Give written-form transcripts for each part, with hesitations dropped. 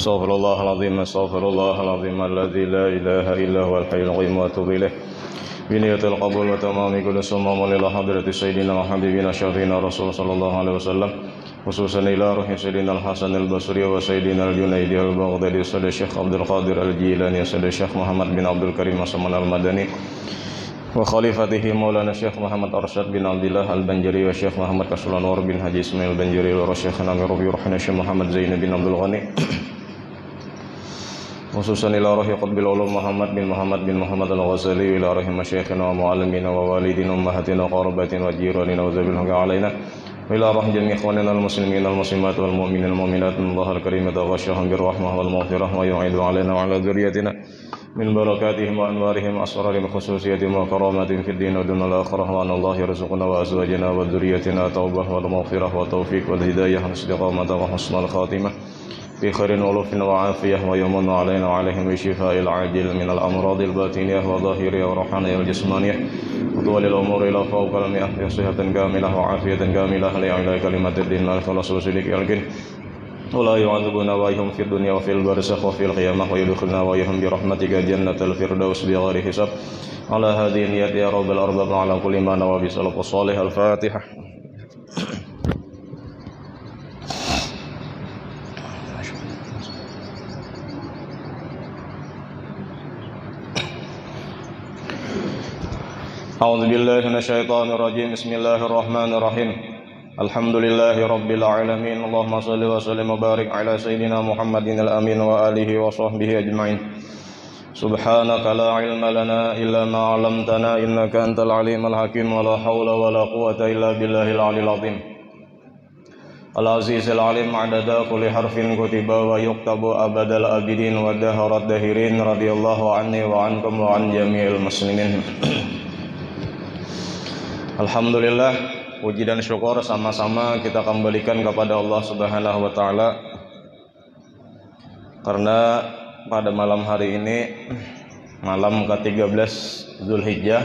استغفر الله العظيم استغفر الله العظيم الذي لا إله إلا هو الحي القيوم وأتوب إليه بنية القبول وتمام كل صمام إلى حضرة سيدنا وحبيبنا شفيعنا رسول صلى الله عليه وسلم خصوصا إلى روح سيدنا الحسن البصري وسيدنا الجنيدي البغدادي سيد الشيخ عبد القادر الجيلاني سيد الشيخ محمد بن عبد الكريم السمان المدني وخليفته مولانا الشيخ محمد أرشد بن عبد الله البنجري والشيخ محمد كسل أنور بن حجي إسماعيل البنجري والشيخ نامي ربي روحنا الشيخ محمد زين بن عبد الغني خصوصا إلى روح قطب العلوم محمد بن محمد الغزالي وإلى روح مشايخنا ومعلمين ووالدين وأمهاتنا وقرباتنا وجيراننا وذوي الحق علينا وإلى روح جميع إخواننا المسلمين والمسلمات والمؤمنين والمؤمنات من الله الكريم تغشاهم بالرحمة والمغفرة ويعيد علينا وعلى ذريتنا من بركاتهم وأنوارهم أسرارهم خصوصياتهم وكراماتهم في الدين ودون الآخرة وأن الله يرزقنا وأزواجنا وذريتنا توبة والمغفرة والتوفيق والهداية والاستقامة وحسن الخاتمة في خير ولطف وعافية ويمن علينا وعليهم بالشفاء العاجل من الأمراض الباطنية والظاهرية والروحانية والجسمانية وطول الأمور إلى فوق المئة بصحة كاملة وعافية كاملة لإعلاء كلمة الدين والخلاص وصدق اليقين ولا يعذبنا وإياهم في الدنيا وفي البرزخ وفي القيامة ويدخلنا وإياهم برحمتك جنة الفردوس بغير حساب على هذه النيات يا رب الأرباب على كل ما نوى بسلف الصالح الفاتحة. أعوذ بالله من الشيطان الرجيم بسم الله الرحمن الرحيم الحمد لله رب العالمين اللهم صل وسلم وبارك على سيدنا محمد الأمين وآله وصحبه أجمعين سبحانك لا علم لنا إلا ما علمتنا إنك أنت العليم الحكيم ولا حول ولا قوة إلا بالله العلي العظيم العزيز العليم عدد كل حرف كتب ويكتب أبد الآبدين ودهر الداهرين رضي الله عني وعنكم وعن جميع المسلمين. Alhamdulillah, puji dan syukur sama-sama kita kembalikan kepada Allah Subhanahu wa taala. Karena pada malam hari ini, malam ke-13 Zulhijjah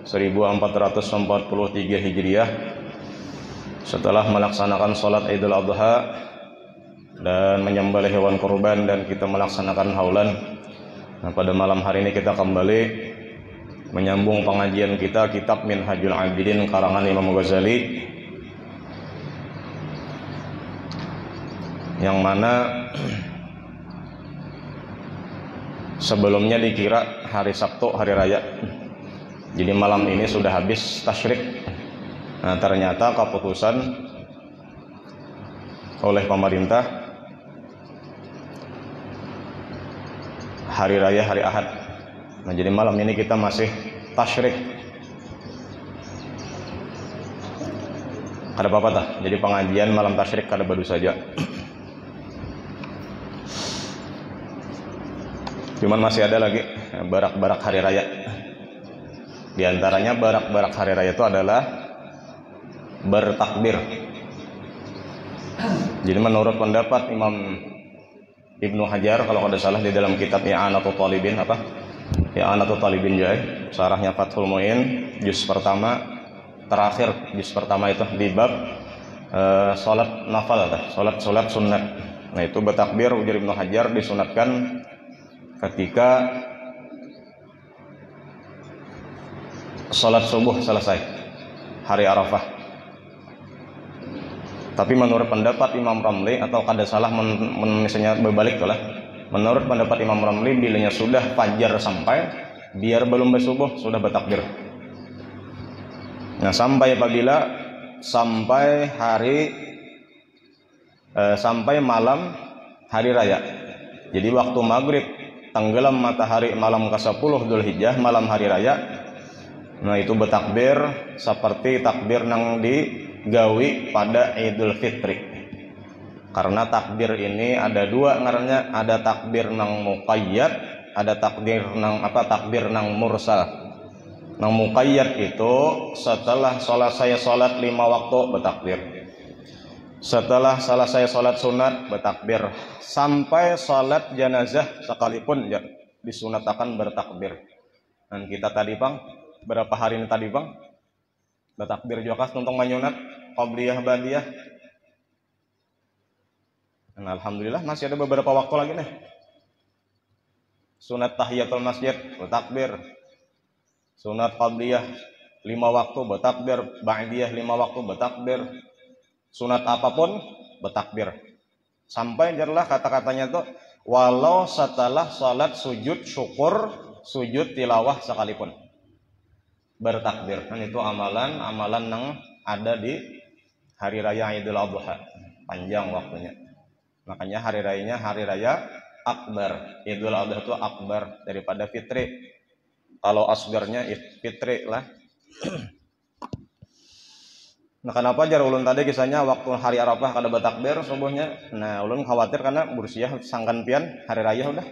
1443 Hijriah, setelah melaksanakan salat Idul Adha dan menyembelih hewan kurban dan kita melaksanakan haulan. Nah, pada malam hari ini kita kembali menyambung pengajian kita kitab Minhajul Abidin karangan Imam Ghazali, yang mana sebelumnya dikira hari Sabtu hari raya, jadi malam ini sudah habis tasyrik. Nah, ternyata keputusan oleh pemerintah hari raya hari Ahad. Nah, jadi malam ini kita masih tasyrik. Kada apa-apa tah. Jadi pengajian malam tasyrik kada baru saja. Cuman masih ada lagi barak-barak hari raya. Di antaranya barak-barak hari raya itu adalah bertakbir. Jadi menurut pendapat Imam Ibnu Hajar, kalau kada salah di dalam kitab I'anatul Talibin I'anatul Talibin Jai, sarahnya Fathul Mu'in, juz pertama terakhir, juz pertama itu di bab salat nafal, salat sunat. Nah, itu bertakbir ujar Ibnu Hajar disunatkan ketika salat subuh selesai hari Arafah. Tapi menurut pendapat Imam Ramli, atau kada salah misalnya berbalik lah, menurut pendapat Imam Ramli, bilanya sudah fajar sampai, biar belum bersubuh sudah bertakbir. Nah, sampai apabila sampai malam hari raya. Jadi waktu maghrib tenggelam matahari malam ke-10 Dzulhijjah malam hari raya. Nah, itu bertakbir seperti takbir nang digawi pada Idul Fitri. Karena takbir ini ada dua ngarannya, ada takbir nang muqayyad, ada takbir nang mursal. Nang muqayyad itu setelah saya salat 5 waktu bertakbir. Setelah selesai salat sunat bertakbir, sampai salat jenazah sekalipun ya disunatakan bertakbir. Dan kita tadi Bang, berapa hari ini tadi Bang? Bertakbir juga kas tentang manyunat qabliyah badiyah. Nah, alhamdulillah masih ada beberapa waktu lagi nih. Sunat tahiyatul masjid bertakbir, sunat qabliyah 5 waktu bertakbir, ba'diyah 5 waktu bertakbir, sunat apapun bertakbir. Sampai jelas kata-katanya tuh walau setelah salat sujud syukur, sujud tilawah sekalipun bertakbir. Kan itu amalan yang ada di hari raya Idul Adha, panjang waktunya. Makanya hari rayanya hari raya akbar. Idul Adha itu akbar daripada fitri. Kalau asgarnya fitri lah. Nah, kenapa jar ulun tadi kisahnya waktu hari Arafah kada bertakbir subuhnya? Nah, ulun khawatir karena bursiah sangkan pian hari raya udah.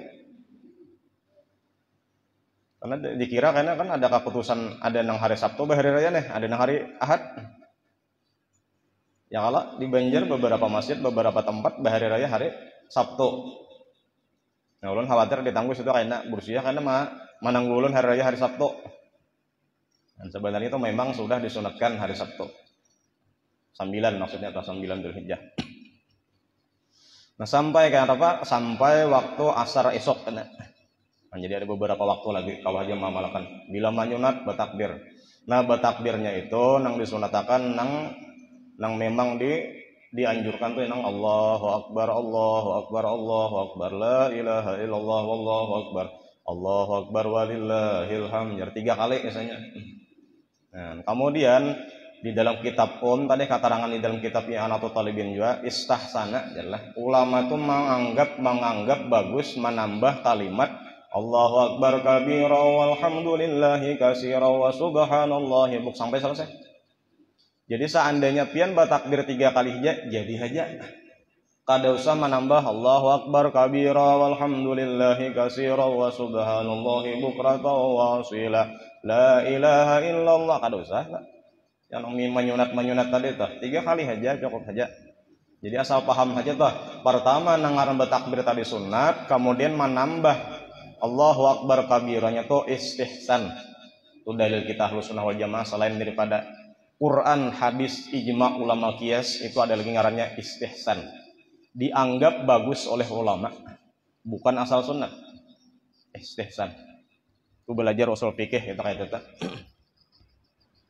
Karena dikira karena kan ada keputusan ada nang hari Sabtu hari raya nih, ada nang hari Ahad. Ya kalau di Banjar beberapa masjid, beberapa tempat bahari raya hari Sabtu. Nah, ulun khawatir ditangguh itu karena bursiah karena manang ulun hari raya hari Sabtu. Dan sebenarnya itu memang sudah disunatkan hari Sabtu. 9 maksudnya atau 9 Dzulhijjah. Nah, sampai ke apa? Sampai waktu asar esok kena. Nah, jadi ada beberapa waktu lagi kawah aja mamalakan. Bila manyunat bertakbir. Nah, bertakbirnya itu nang disunatakan nang memang dianjurkan tuh nang Allahu Akbar, Allahu Akbar, Allahu Akbar, la ilaha illallah, wallahu akbar, Allahu Akbar walillahil hamd. 3 kali misalnya. Nah, kemudian di dalam kitab tadi keterangan di dalam kitabnya Anatul Talibin juga istahsana adalah ulama itu menganggap bagus menambah kalimat Allahu Akbar kabira walhamdulillahi katsira wa subhanallahi sampai selesai. Jadi seandainya pian bertakbir 3 kali aja jadi aja. Kada usah menambah Allahu Akbar kabira walhamdulillahi katsira wa subhanallahi bukratan wa asila la ilaha illallah kada usah. Yang menyunat tadi tuh 3 kali aja cukup saja. Jadi asal paham saja tuh. Pertama nangaran bertakbir tadi sunat, kemudian menambah Allahu Akbar kabiranya tuh istihsan. Itu dalil kita Ahlus Sunnah wal Jamaah selain daripada Quran, hadis, ijma ulama qiyas itu ada lagi ngarannya istihsan. Dianggap bagus oleh ulama, bukan asal sunat. Istihsan. Itu belajar usul fikih itu kayak itu.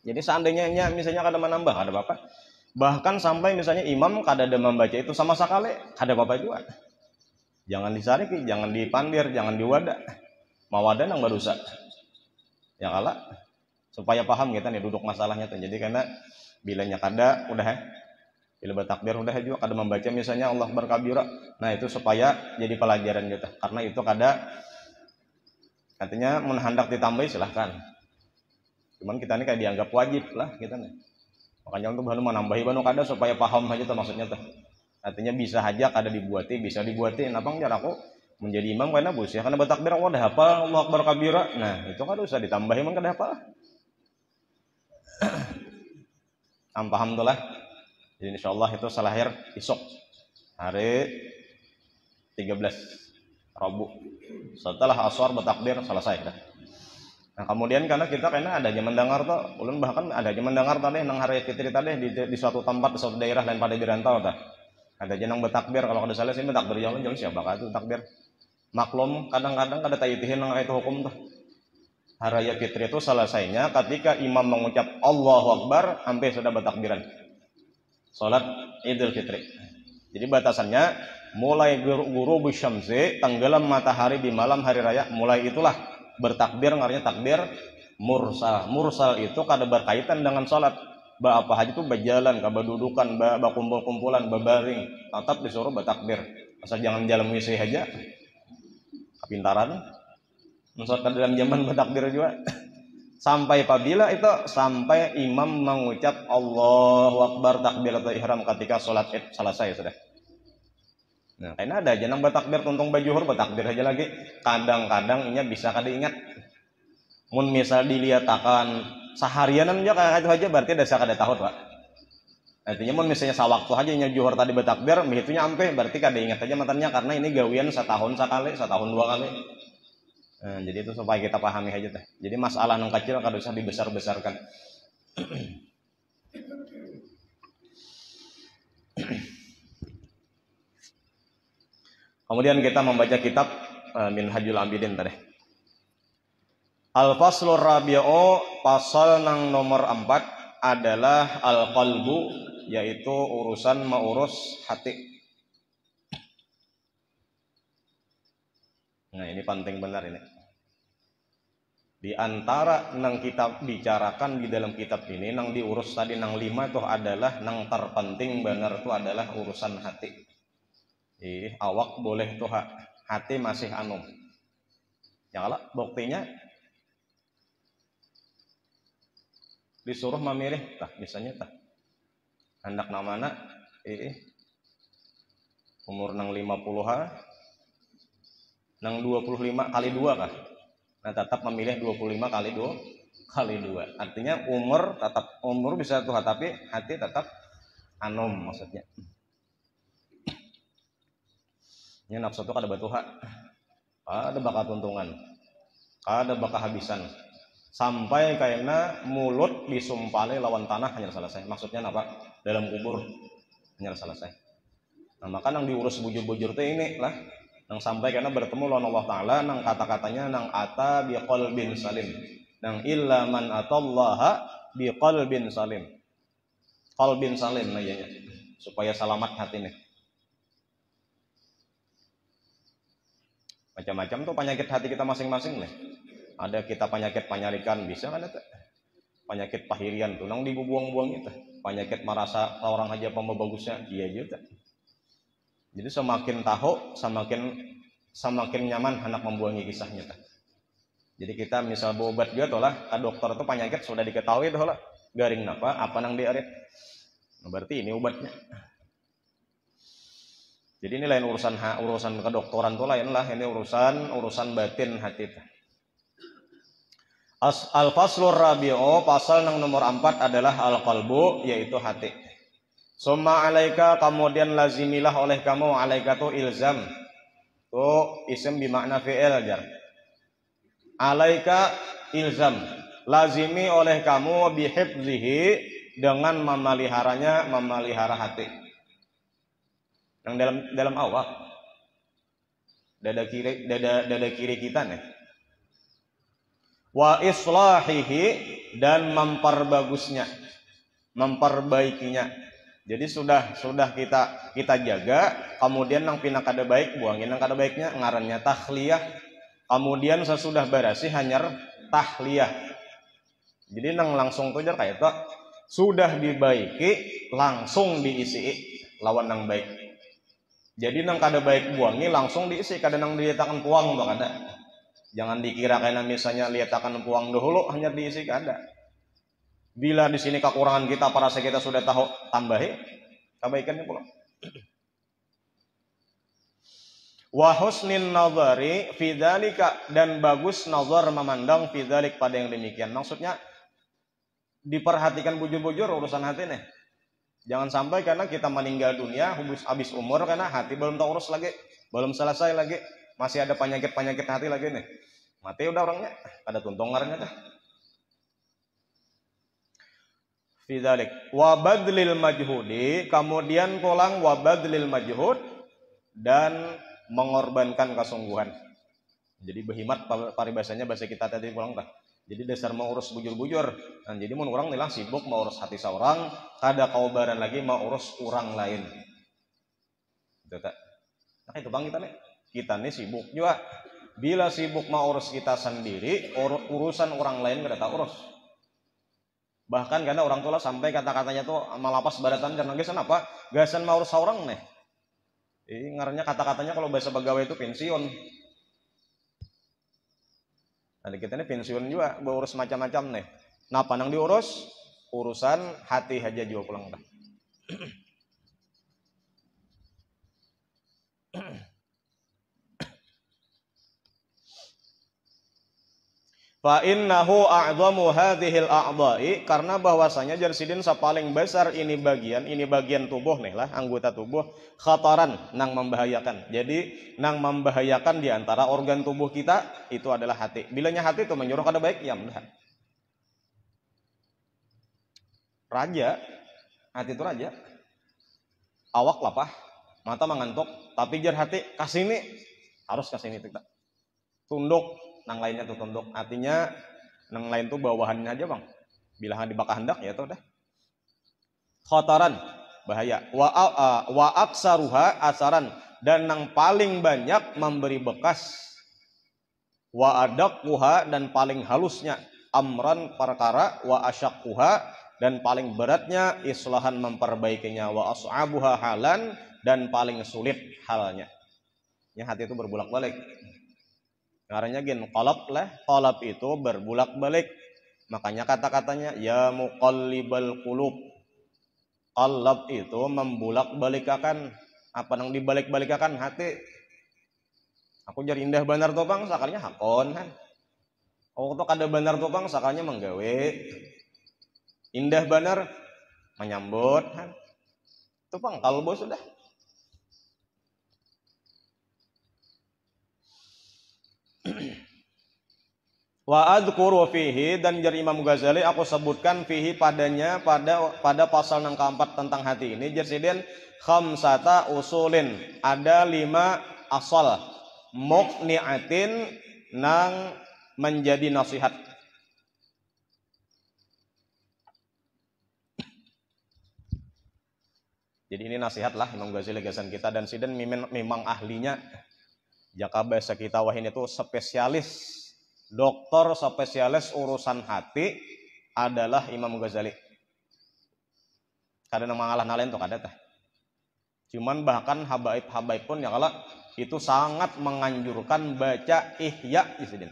Jadi seandainya misalnya kada menambah, ada apa-apa. Bahkan sampai misalnya imam kada ada membaca itu sama sekali, ada apa-apa juga. Jangan disariki, jangan dipandir, jangan diwada. Mawadah nang berusak. Ya kalah. Supaya paham kita nih duduk masalahnya tuh. Jadi karena bilanya kada udah bila bertakbir udah juga kada membaca misalnya Allah berkabira. Nah, itu supaya jadi pelajaran kita. Karena itu kada katanya hendak ditambah silahkan. Cuman kita ini kayak dianggap wajib lah kita nih. Makanya untuk baru menambahi banu kada supaya paham aja tuh maksudnya tuh. Artinya bisa aja kada dibuati, bisa dibuati. Napang jar aku menjadi imam karena bus ya karena bertakbir Allah dah hafal Allah akbar kabira. Nah, itu kan usah ditambahi emang kada hafal. Paham tuh lah. Jadi insyaallah itu salahir esok hari 13 Rabu. Setelah asar bertakbir selesai dah. Nah, kemudian karena kita adanya mendengar tuh, ulun bahkan adanya mendengar tadi nang hari fitri tadi di suatu tempat di suatu daerah lain pada dirantau tah. Adanya nang bertakbir kalau kada salah sih bertakbir jalan siapa itu takbir. Maklum kadang-kadang kada tayitihin nang itu hukum tuh. Hari raya fitri itu selesainya ketika imam mengucap Allahu Akbar sampai sudah bertakbiran. Salat Idul Fitri. Jadi batasannya mulai ghurub syamsi, tenggelam matahari di malam hari raya, mulai itulah bertakbir ngaranya takbir mursal. Mursal itu kada berkaitan dengan salat. Apa aja tuh berjalan, kedudukan, kumpul-kumpulan, berbaring, tetap disuruh bertakbir. Asal jangan jalan WC aja. Kepintaran. Maksud dalam zaman bertakbir juga. Sampai apabila itu sampai imam mengucap Allahu Akbar takbiratul ihram ketika salat Id selesai sudah. Nah, karena ada aja nang bertakbir tuntung bajuhur bertakbir aja lagi. Kadang-kadang inya bisa kada ingat. Mun misal diliatakan seharianan aja kayak itu aja berarti ada kada tahu, Pak. Artinya mun misalnya sawaktu aja nya juhur tadi bertakbir, behitunya ampe berarti kada ingat aja matanya karena ini gawian setahun sekali, setahun 2 kali. Nah, jadi itu supaya kita pahami aja teh. Jadi masalah nang kecil kada usah dibesar-besarkan. Kemudian kita membaca kitab Minhajul Abidin tadi. Al-faslur rabi'u, pasal nang nomor 4 adalah al-qalbu, yaitu urusan mengurus hati. Nah, ini penting benar ini. Di antara nang kita bicarakan di dalam kitab ini, nang diurus tadi nang 5 tuh adalah nang terpenting benar tuh adalah urusan hati. Awak boleh tuh hati masih anum. Nyala buktinya disuruh memilih tah misalnya tah hendak namana umur nang 50 nang 25 kali 2 kah, nah tetap memilih 25 kali 2 artinya umur bisa tuh tapi hati tetap anom maksudnya. Ini nafsu itu kada batuha, ada bakat tuntungan, ada bakat habisan. Sampai karena mulut disumpali lawan tanah hanya selesai. Maksudnya apa? Dalam kubur hanya selesai. Nah, maka nang diurus bujur-bujur teh ini lah. Nang sampai karena bertemu lawan Allah Ta'ala, nang kata-katanya nang ata biqalbin salim. Nang illa man atallaha biqalbin salim. Qalbin salim namanya. Supaya selamat hati nih. Macam-macam tuh penyakit hati kita masing-masing nih. Ada kita penyakit penyarikan bisa kan itu, penyakit pahirian tuh nang dibuang-buang itu, penyakit merasa orang aja pembagusnya iya juga. Jadi semakin tahu semakin nyaman hendak membuangi kisahnya tuh. Jadi kita misal berobat juga tuh lah, ke dokter tuh penyakit sudah diketahui tuh lah, garing apa nang diarit, nah, berarti ini obatnya. Jadi ini lain urusan kedokteran tuh lain lah, ini urusan batin hati tuh. Al-faslur rabi'u, pasal nang nomor 4 adalah al-qalbu, yaitu hati. Summa alaika, kemudian lazimilah oleh kamu, alaika tu ilzam. Tu isim bimakna fi'il jar. Alaika ilzam, lazimi oleh kamu bihifzihi, dengan memelihara hati. Yang dalam awak dada kiri kita nih. Wa islahihi, dan memperbaikinya. Jadi sudah kita jaga, kemudian nang pina kada baik buangin nang kada baiknya, ngarannya tahliyah. Kemudian sesudah berasih hanyar tahliyah. Jadi nang langsung tuh jar kayak itu sudah dibaiki langsung diisi lawan nang baik. Jadi nang kada baik buangi langsung diisi, kada nang diletakkan puang tuh kada. Jangan dikira karena misalnya liatakan puang dahulu hanya diisi kada. Bila di sini kekurangan kita parasa kita sudah tahu, tambahi kebaikannya pula. Wa husnin nazari fi dzalika, dan bagus nazar memandang fi dzalik pada yang demikian. Maksudnya diperhatikan bujur-bujur urusan hati nih. Jangan sampai karena kita meninggal dunia habis umur karena hati belum terurus lagi, belum selesai lagi. Masih ada penyakit hati lagi nih. Mati udah orangnya, ada tuntungannya dah. Fi dzalik wa badlil majhudi, kemudian pulang wa badlil majhud, dan mengorbankan kesungguhan. Jadi behimat paribasanya bahasa kita tadi pulang dah. Jadi dasar mau urus bujur-bujur. Nah, jadi mun orang nilah sibuk mau urus hati seorang, kada kaubaran lagi mau urus orang lain. Itu tak. Nah itu bang kita nih sibuk juga. Bila sibuk mau urus kita sendiri, urusan orang lain kada tak urus. Bahkan karena orang tua sampai kata-katanya tuh malapas baratan karena gasan apa? Gasan mau urus orang nih. Ini ngarannya kata-katanya kalau bahasa pegawai itu pensiun. Nanti kita ini pensiun juga, urus macam-macam nih. Nah, panang diurus urusan hati aja juga pulang dah. Fa innahu a'dhamu hadhil a'dha'i, karena bahwasanya jarsidin paling besar ini bagian tubuh nih lah, anggota tubuh, khataran nang membahayakan. Jadi nang membahayakan di antara organ tubuh kita itu adalah hati. Bilanya hati itu menyuruh kada baik, ya mudah. Raja, hati itu raja. Awak lapah, mata mengantuk, tapi jar hati kasini harus kasini kita tunduk, nang lainnya tuh tunduk. Artinya nang lain tuh bawahannya aja bang. Bila dibakar hendak ya tuh dah. Khotaran bahaya. Wa aksaruha asaran, dan nang paling banyak memberi bekas. Wa adaquha, dan paling halusnya amran perkara. Wa asyaquha, dan paling beratnya islahan memperbaikinya. Wa as'abuha halan, dan paling sulit halnya. Ya hati itu berbulak-balik. Karena gin qalab lah, qalab itu berbulak-balik. Makanya kata-katanya ya muqallibal qulub. Qalab itu membulak-balikakan, apa nang dibalik-balikakan hati. Aku jar indah benar tuh bang, sakalnya hakon kan. Oh tuh kada benar tuh bang, sakalnya menggawe. Indah benar menyambut kan. Itu bang kalbo sudah. Wa adzkuru fihi, dan jar Imam Ghazali aku sebutkan fihi padanya pada pasal yang keempat tentang hati ini jersiden khamsata usulin, ada 5 asal muqni'atin nang menjadi nasihat. Jadi ini nasihat lah Imam Ghazali gasan kita, dan siden memang ahlinya. Jaka bahasa kita wahin itu spesialis, dokter spesialis urusan hati adalah Imam Ghazali. Kadang mengalah nalain tuh kada tah. Cuman bahkan habaib pun ya kalau itu sangat menganjurkan baca Ihya Isdin.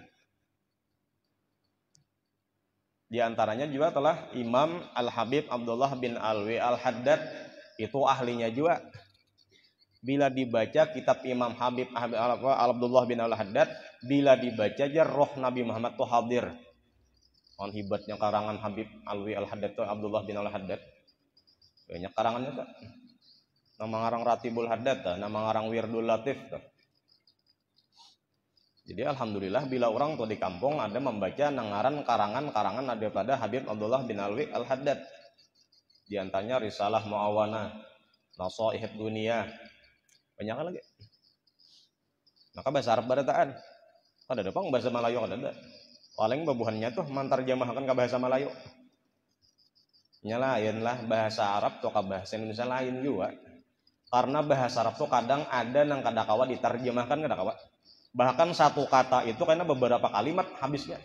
Di antaranya juga telah Imam Al-Habib Abdullah bin Alwi Al-Haddad, itu ahlinya juga. Bila dibaca kitab Imam Habib Abdullah bin Al-Haddad, bila dibaca aja roh Nabi Muhammad tuh hadir. On hibatnya karangan Habib Alwi Al-Haddad tuh Abdullah bin Al-Haddad. Banyak karangannya tuh. Nama ngarang Ratibul Haddad tuh, nama ngarang Wirdul Latif tuh. Jadi alhamdulillah bila orang tuh di kampung ada membaca nangaran karangan daripada Habib Abdullah bin Alwi Al-Haddad. Di antaranya Risalah Muawana, Nasaihid Dunia, banyak lagi. Maka bahasa Arab barataan. Kada ada pang bahasa Melayu kada ada. Paling babuhannya tuh mantarjamahkan ke bahasa Melayu. Nyalain lah bahasa Arab tuh ke bahasa Indonesia lain juga. Karena bahasa Arab tuh kadang ada nang kada kawa diterjemahkan kada kawa. Bahkan satu kata itu karena beberapa kalimat habisnya.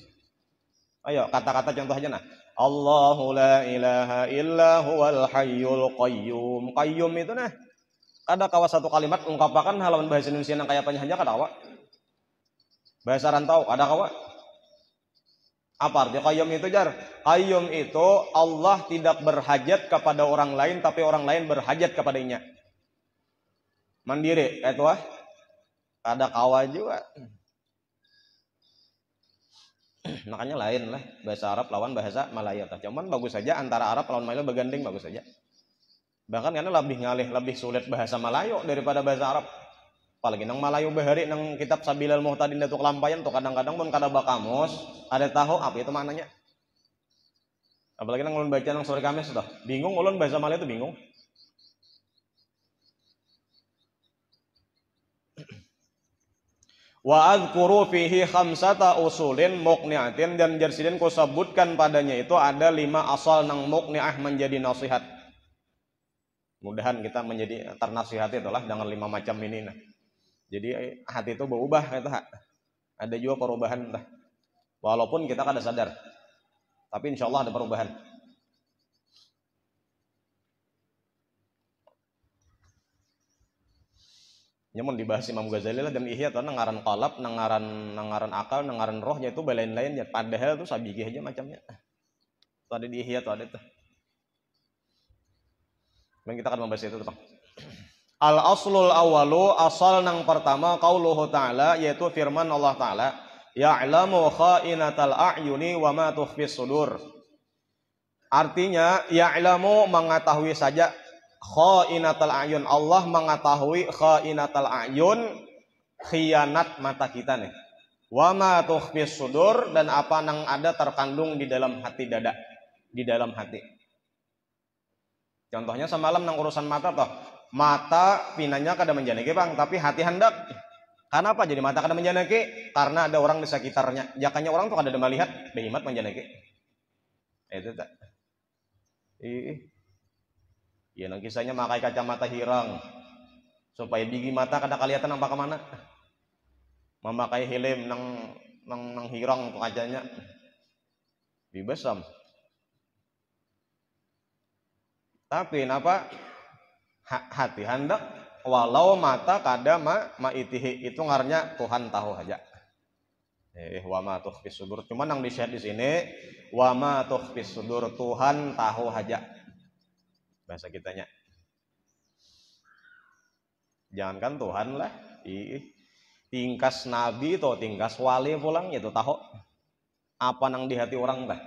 Ayo kata-kata contoh aja nah. Allahu la ilaha illa huwal hayyul qayyum. Qayyum itu nah. Kada kawa satu kalimat ungkapakan halaman bahasa Indonesia yang kayak apanya aja kada kawa. Bahasa rantau kada kawa. Apa arti qayyum itu jar? Qayyum itu Allah tidak berhajat kepada orang lain, tapi orang lain berhajat kepadanya. Mandiri kayak itu ah. Kada kawa juga. Makanya lain lah bahasa Arab lawan bahasa Malaya. Cuman bagus saja antara Arab lawan Melayu berganding bagus saja. Bahkan karena lebih sulit bahasa Melayu daripada bahasa Arab. Apalagi nang Melayu bahari nang kitab Sabilal Muhtadin itu kelampayan tuh kadang-kadang pun kada bakamus ada tahu apa itu maknanya. Apalagi nang ulun baca nang sore Kamis tuh bingung ulun bahasa Melayu itu bingung. Wa adzkuru fihi khamsata usulin muqni'atin, dan jersidin ku sebutkan padanya itu ada 5 asal nang muqni'ah menjadi nasihat. Mudahan kita menjadi ternasihati itulah dengan 5 macam ini nah. Jadi hati itu berubah itu ada juga perubahan lah. Walaupun kita kada sadar. Tapi insyaallah ada perubahan. Nyamun dibahas Imam Ghazali lah dan Ihya tuh nangaran qalab, nangaran akal, nangaran rohnya itu lain-lain ya. Padahal tuh sabigi aja macamnya. Tuh ada di Ihya tuh ada tuh. Dan kita akan membahas itu Bang. Al-aslul awalu, asal nang pertama qauluhu ta'ala, yaitu firman Allah Ta'ala, ya'lamu kha'inatal a'yuni wa ma tukhfis sudur. Artinya ya'lamu mengetahui saja kha'inatal a'yun, Allah mengetahui kha'inatal a'yun, khianat mata kita nih. Wa ma tukhfis sudur, dan apa nang ada terkandung di dalam hati dada, di dalam hati. Contohnya semalam nang urusan mata toh, mata pinanya kada menjanaki bang, tapi hati hendak. Kenapa jadi mata kada menjanaki? Karena ada orang di sekitarnya. Jakanya orang tuh kada ada melihat, behimat menjanaki. Itu tak. Iya, nang kisahnya makai kacamata hirang supaya bigi mata kada kelihatan nampak kemana. Memakai helm nang hirang tuh kacanya. Bibesam. Tapi napa hati hendak walau mata kada itihi itu ngarnya Tuhan tahu aja. Wa ma tukhfis sudur. Cuman yang di-share di sini wa ma tukhfis sudur, Tuhan tahu aja. Bahasa kitanya. Jangankan Tuhan lah, tingkas nabi atau tingkas wali pulang itu tahu apa nang di hati orang dah.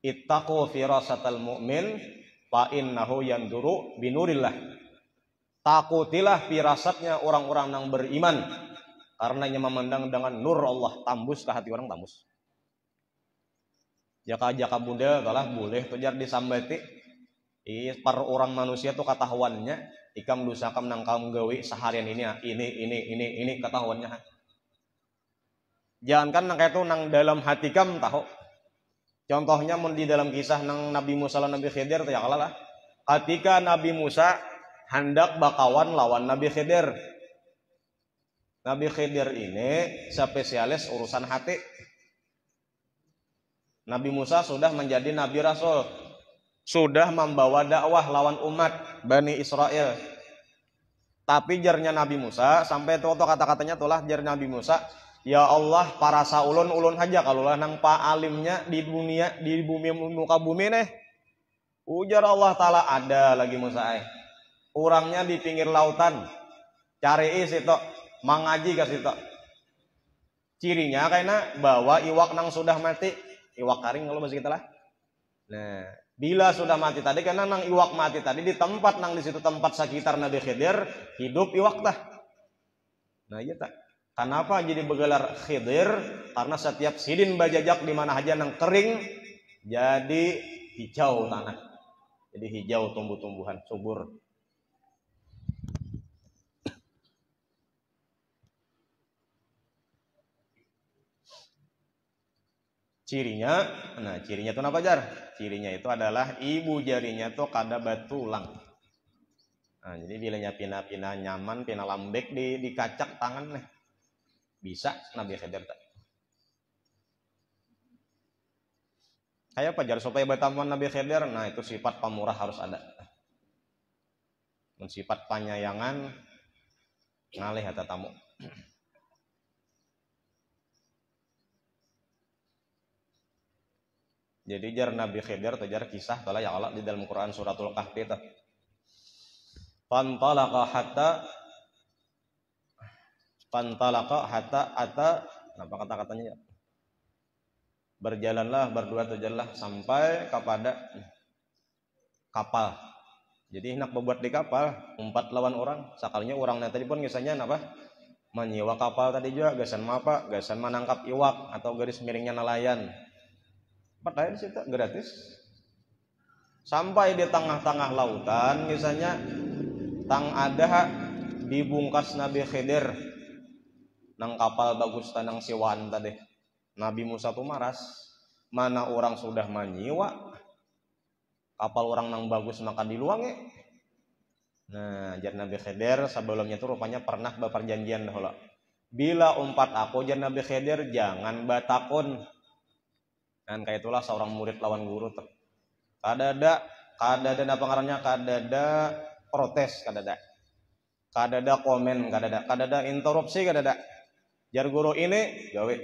Ittaqu firasatal mu'min fa innahu yanduru binurillah. Takutilah firasatnya orang-orang yang beriman karena ia memandang dengan nur Allah, tambus ke hati orang, tambus. Jaka bunda kalah boleh tujar disambati. Per orang manusia tuh ketahuannya ikam dosa kam nang kaum gawe seharian ini ketahuannya. Jangankan nang kayak itu nang dalam hati kam tahu. Contohnya mun di dalam kisah nang Nabi Musa lan Nabi Khidir ya kalah lah. Ketika Nabi Musa hendak bakawan lawan Nabi Khidir. Nabi Khidir ini spesialis urusan hati. Nabi Musa sudah menjadi Nabi Rasul. Sudah membawa dakwah lawan umat Bani Israel. Tapi jarnya Nabi Musa sampai itu kata-katanya tulah jar Nabi Musa, ya Allah para saulun ulun haja kalau lah nang alimnya di dunia di bumi muka bumi nih. Ujar Allah Ta'ala ada lagi Musa orangnya di pinggir lautan. Cari situ mangaji ke situ. Cirinya karena bawa iwak nang sudah mati, iwak karing kalau masih kita lah. Nah, bila sudah mati tadi karena nang iwak mati tadi di tempat nang di situ tempat sekitar Nabi Khidir hidup iwak tah. Nah, iya tak. Kenapa jadi bergelar Khidir? Karena setiap sidin bajajak di mana aja nang kering jadi hijau tanah. Jadi hijau tumbuh-tumbuhan subur. Cirinya, nah cirinya itu apa jar? Cirinya itu adalah ibu jarinya tuh kada batulang. Nah, jadi bilanya pina-pina nyaman, pina lambek di kacak tangan nih. Bisa Nabi Khidir tak? Kayak apa jar supaya bataman Nabi Khidir? Nah, itu sifat pamurah harus ada. Dan sifat panyayangan ngalih hata tamu. Jadi jar Nabi Khidir atau jar kisah kalau ya Allah di dalam Quran suratul Kahfi itu. Fantalaqa hatta apa kata-katanya? Berjalanlah berdua tujuanlah sampai kepada kapal. Jadi hendak berbuat di kapal 4 lawan orang. Sakalinya orangnya tadi pun misalnya apa? Menyewa kapal tadi juga gasan apa? Gasan menangkap iwak atau garis miringnya nelayan. Padahal situ gratis. Sampai di tengah-tengah lautan misalnya tang ada dibungkas Nabi Khidir nang kapal bagus tanang siwan tadi. Nabi Musa tuh maras. Mana orang sudah menyewa kapal orang nang bagus maka diluangi. Nah, jar Nabi Khidir sebelumnya tuh rupanya pernah berperjanjian dahulu. Bila umpat aku jar Nabi Khidir jangan batakun. Dan kayak itulah seorang murid lawan guru tuh. Kada ada apa ngarannya? Kada ada protes, kada ada komen, kada ada interupsi, kada ada. Jar guru ini gawe.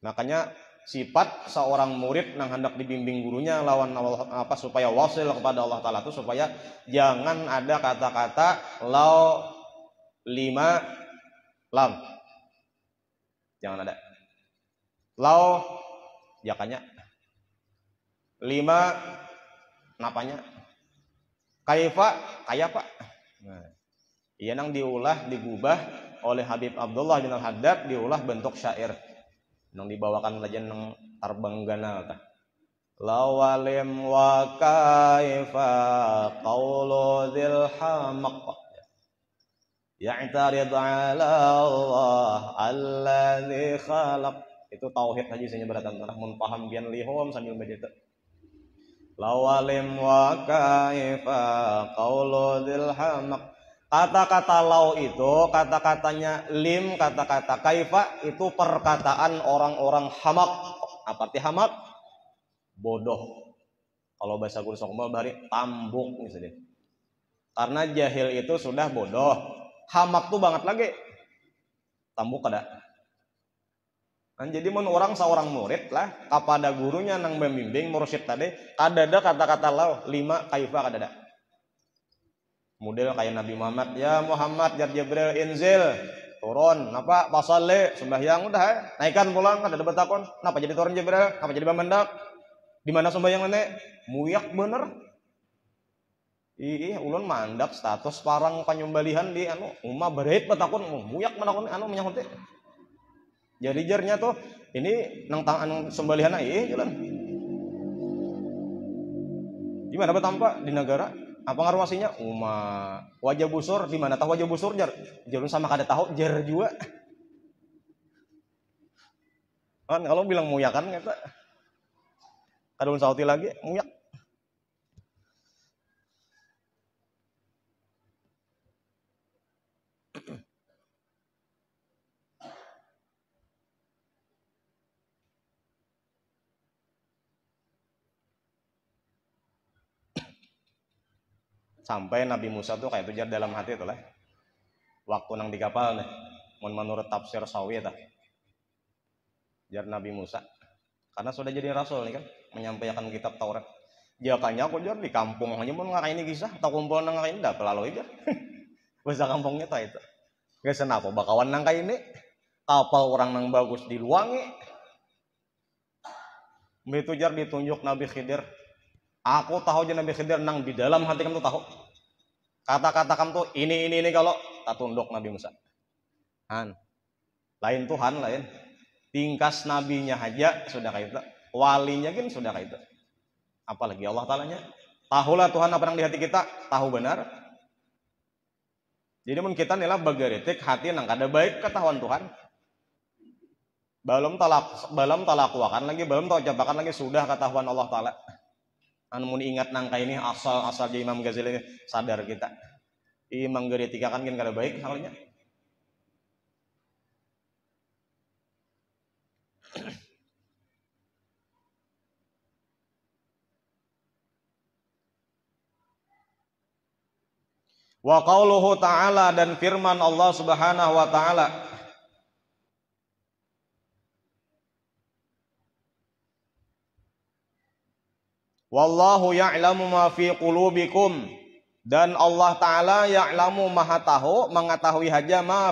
Makanya sifat seorang murid yang hendak dibimbing gurunya lawan apa supaya wasil kepada Allah Ta'ala itu supaya jangan ada kata-kata lau lima lam. Jangan ada. Lau jakanya 5 napanya kaifa kaya pak. Nah, iya nang diulah digubah oleh Habib Abdullah bin Al-Haddad diulah bentuk syair. nang dibawakan lajan nang tarbanggana tah. Lawalim wa kaifa qawlu dzil hamaq ya'tarid 'ala Allah alladzi khalaq. Itu tauhid haji sanya beratan tanah mun paham bian lihom sambil baca itu. Lawalim wa kaifa qawlu dzil hamaq. Kata-kata lau itu kata-katanya lim, kata-kata kaifa itu perkataan orang-orang hamak. Apa arti hamak? Bodoh. Kalau bahasa guru sokmal bari tambuk misalnya. Karena jahil itu sudah bodoh. Hamak tuh banget lagi. Tambuk kada. Kan jadi mun orang seorang murid lah kepada gurunya nang membimbing mursyid tadi kadada kata-kata lau 5 kaifa kadada. Model kayak Nabi Muhammad, ya Muhammad jar Jibril inzil turun, napa pasalli sembahyang udah naikkan pulang kada ada betakon, napa jadi turun Jibril, napa jadi bamendak, di mana sembahyang nenek, muyak bener, ulun mandak status parang panyumbalihan di anu, umah berit betakon, muyak menakon anu menyangkut teh, jadi jarnya tuh ini nang anu sembalihan jalan, gimana betampak di negara? Apa ngarwasinya? Wajah busur di mana tahu wajah busur jar? Jarun sama kada tahu jar juga. Kan kalau bilang muyak kan kata. Kadun sauti lagi muyak. Sampai Nabi Musa tuh kayak tujar dalam hati tuh lah. Waktu nang di kapal nih, menurut tafsir Sawi tah. Jar Nabi Musa. Karena sudah jadi rasul nih kan, menyampaikan kitab Taurat. Jakanya aku jar di kampung hanya mau ngakain kisah, atau kumpul nang ngakain dah pelalui jar. Bahasa kampungnya tuh itu. Gak senapa bakawan nang kayak ini, kapal orang nang bagus diluangi. Begitu jar ditunjuk Nabi Khidir. Aku tahu aja Nabi Khidir nang di dalam hati kamu tahu. Kata-kata kamu tuh ini kalau tak tunduk Nabi Musa. Lain Tuhan lain. Tingkas nabinya aja sudah kayak itu. Walinya kan sudah kayak itu. Apalagi Allah Ta'alanya. Tahulah Tuhan apa yang di hati kita, tahu benar. Jadi mun kita nila bagaritik hati nang kada baik ketahuan Tuhan. Belum talakwakan lagi, belum tahu jabakan lagi sudah ketahuan Allah Ta'ala. Mun ingat nangka ini asal jadi Imam Ghazali ini sadar kita. Imam Garitika kan kada baik halnya. Wa qauluhu ta'ala dan firman Allah Subhanahu wa ta'ala. Wallahu ya'lamu ma fi qulubikum dan Allah Ta'ala ya'lamu maha tahu mengetahui haja ma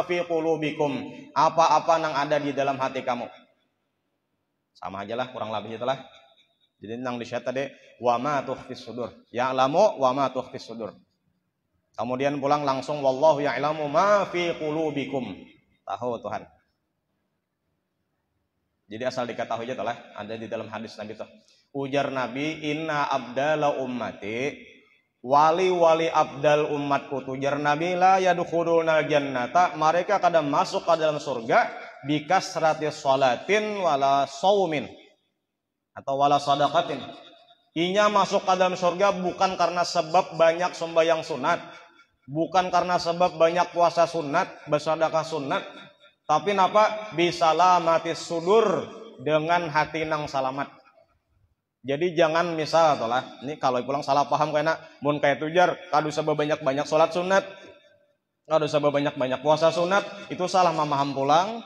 fi qulubikum apa-apa yang ada di dalam hati kamu. Sama aja lah kurang lebih itulah. Jadi nang disyat tadi wa ma tukhfis sudur. Ya'lamu wa ma tukhfis sudur. Kemudian pulang langsung wallahu ya'lamu ma fi qulubikum. Tahu Tuhan. Jadi asal diketahui aja lah ada di dalam hadis Nabi itu. Ujar Nabi, inna abdala ummati wali-wali abdal umatku tujar Nabi la yadkhuluna jannata mereka kadang masuk ke dalam surga bikasrati sholatin wala saumin atau wala sadaqatin. Inya masuk ke dalam surga bukan karena sebab banyak sembahyang sunat, bukan karena sebab banyak puasa sunat, bersedekah sunat, tapi napa bisalamatis sudur dengan hati nang salamat. Jadi jangan misal atolah ini kalau pulang salah paham karena mun kayak tujar kadu sabab banyak-banyak salat sunat, kadu sabab banyak-banyak puasa sunat, itu salah memaham pulang.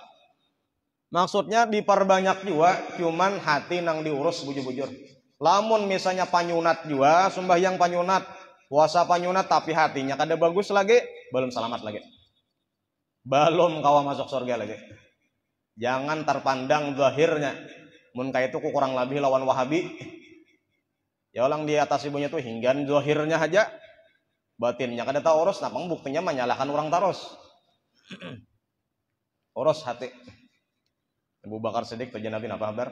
Maksudnya diperbanyak juga, cuman hati nang diurus bujur-bujur. Lamun misalnya panyunat juga, sembahyang panyunat, puasa panyunat tapi hatinya kada bagus lagi, belum selamat lagi. Belum kawa masuk surga lagi. Jangan terpandang zahirnya. Mun kayak itu kurang lebih lawan Wahabi. Ya orang di atas ibunya tuh hinggan zahirnya aja. Batinnya kada tahu urus, napang buktinya menyalahkan orang taros. Urus hati. Abu Bakar Siddiq tujuan Nabi apa kabar?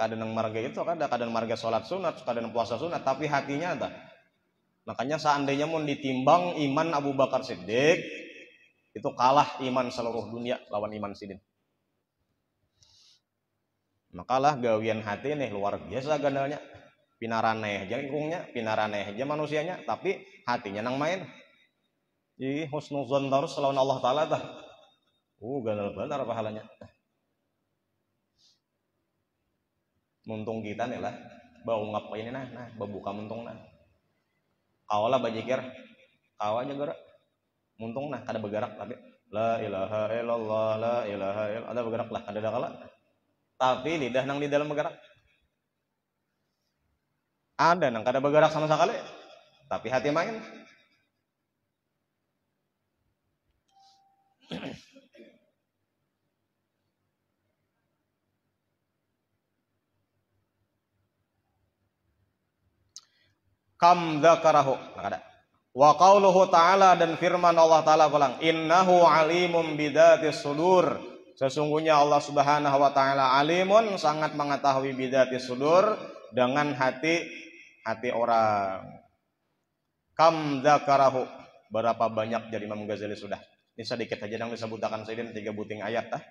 Kadang marga itu kadang marga sholat sunat, kadang puasa sunat, tapi hatinya ada. Makanya seandainya mau ditimbang iman Abu Bakar Siddiq, itu kalah iman seluruh dunia lawan iman sidin. Makalah gawian hati nih luar biasa gandalnya. Pinaraneh aja ikungnya, pinaraneh aja manusianya, tapi hatinya nang main. Husnuzon terus lawan Allah Ta'ala dah. Gandal benar pahalanya. Muntung kita nih lah, bau ngap ini nah babuka muntung nah. Kawalah bajikir, kawanya gerak, muntung nah kada bergerak tapi la ilaha illallah la ilaha illallah ada bergerak lah kada kala. Tapi lidah nang di dalam bergerak. Ada nang kada bergerak sama sekali, tapi hati main. Kam dzakarahu ada. Wa qauluhu ta'ala dan firman Allah Ta'ala bilang innahu alimum bidatis sudur. Sesungguhnya Allah Subhanahu wa taala alimun sangat mengetahui bidatis sudur dengan hati orang. Kam dzakarahu berapa banyak jadi Imam Ghazali sudah. Ini sedikit aja yang disebutkan Sayyidin 3 buting ayat dah.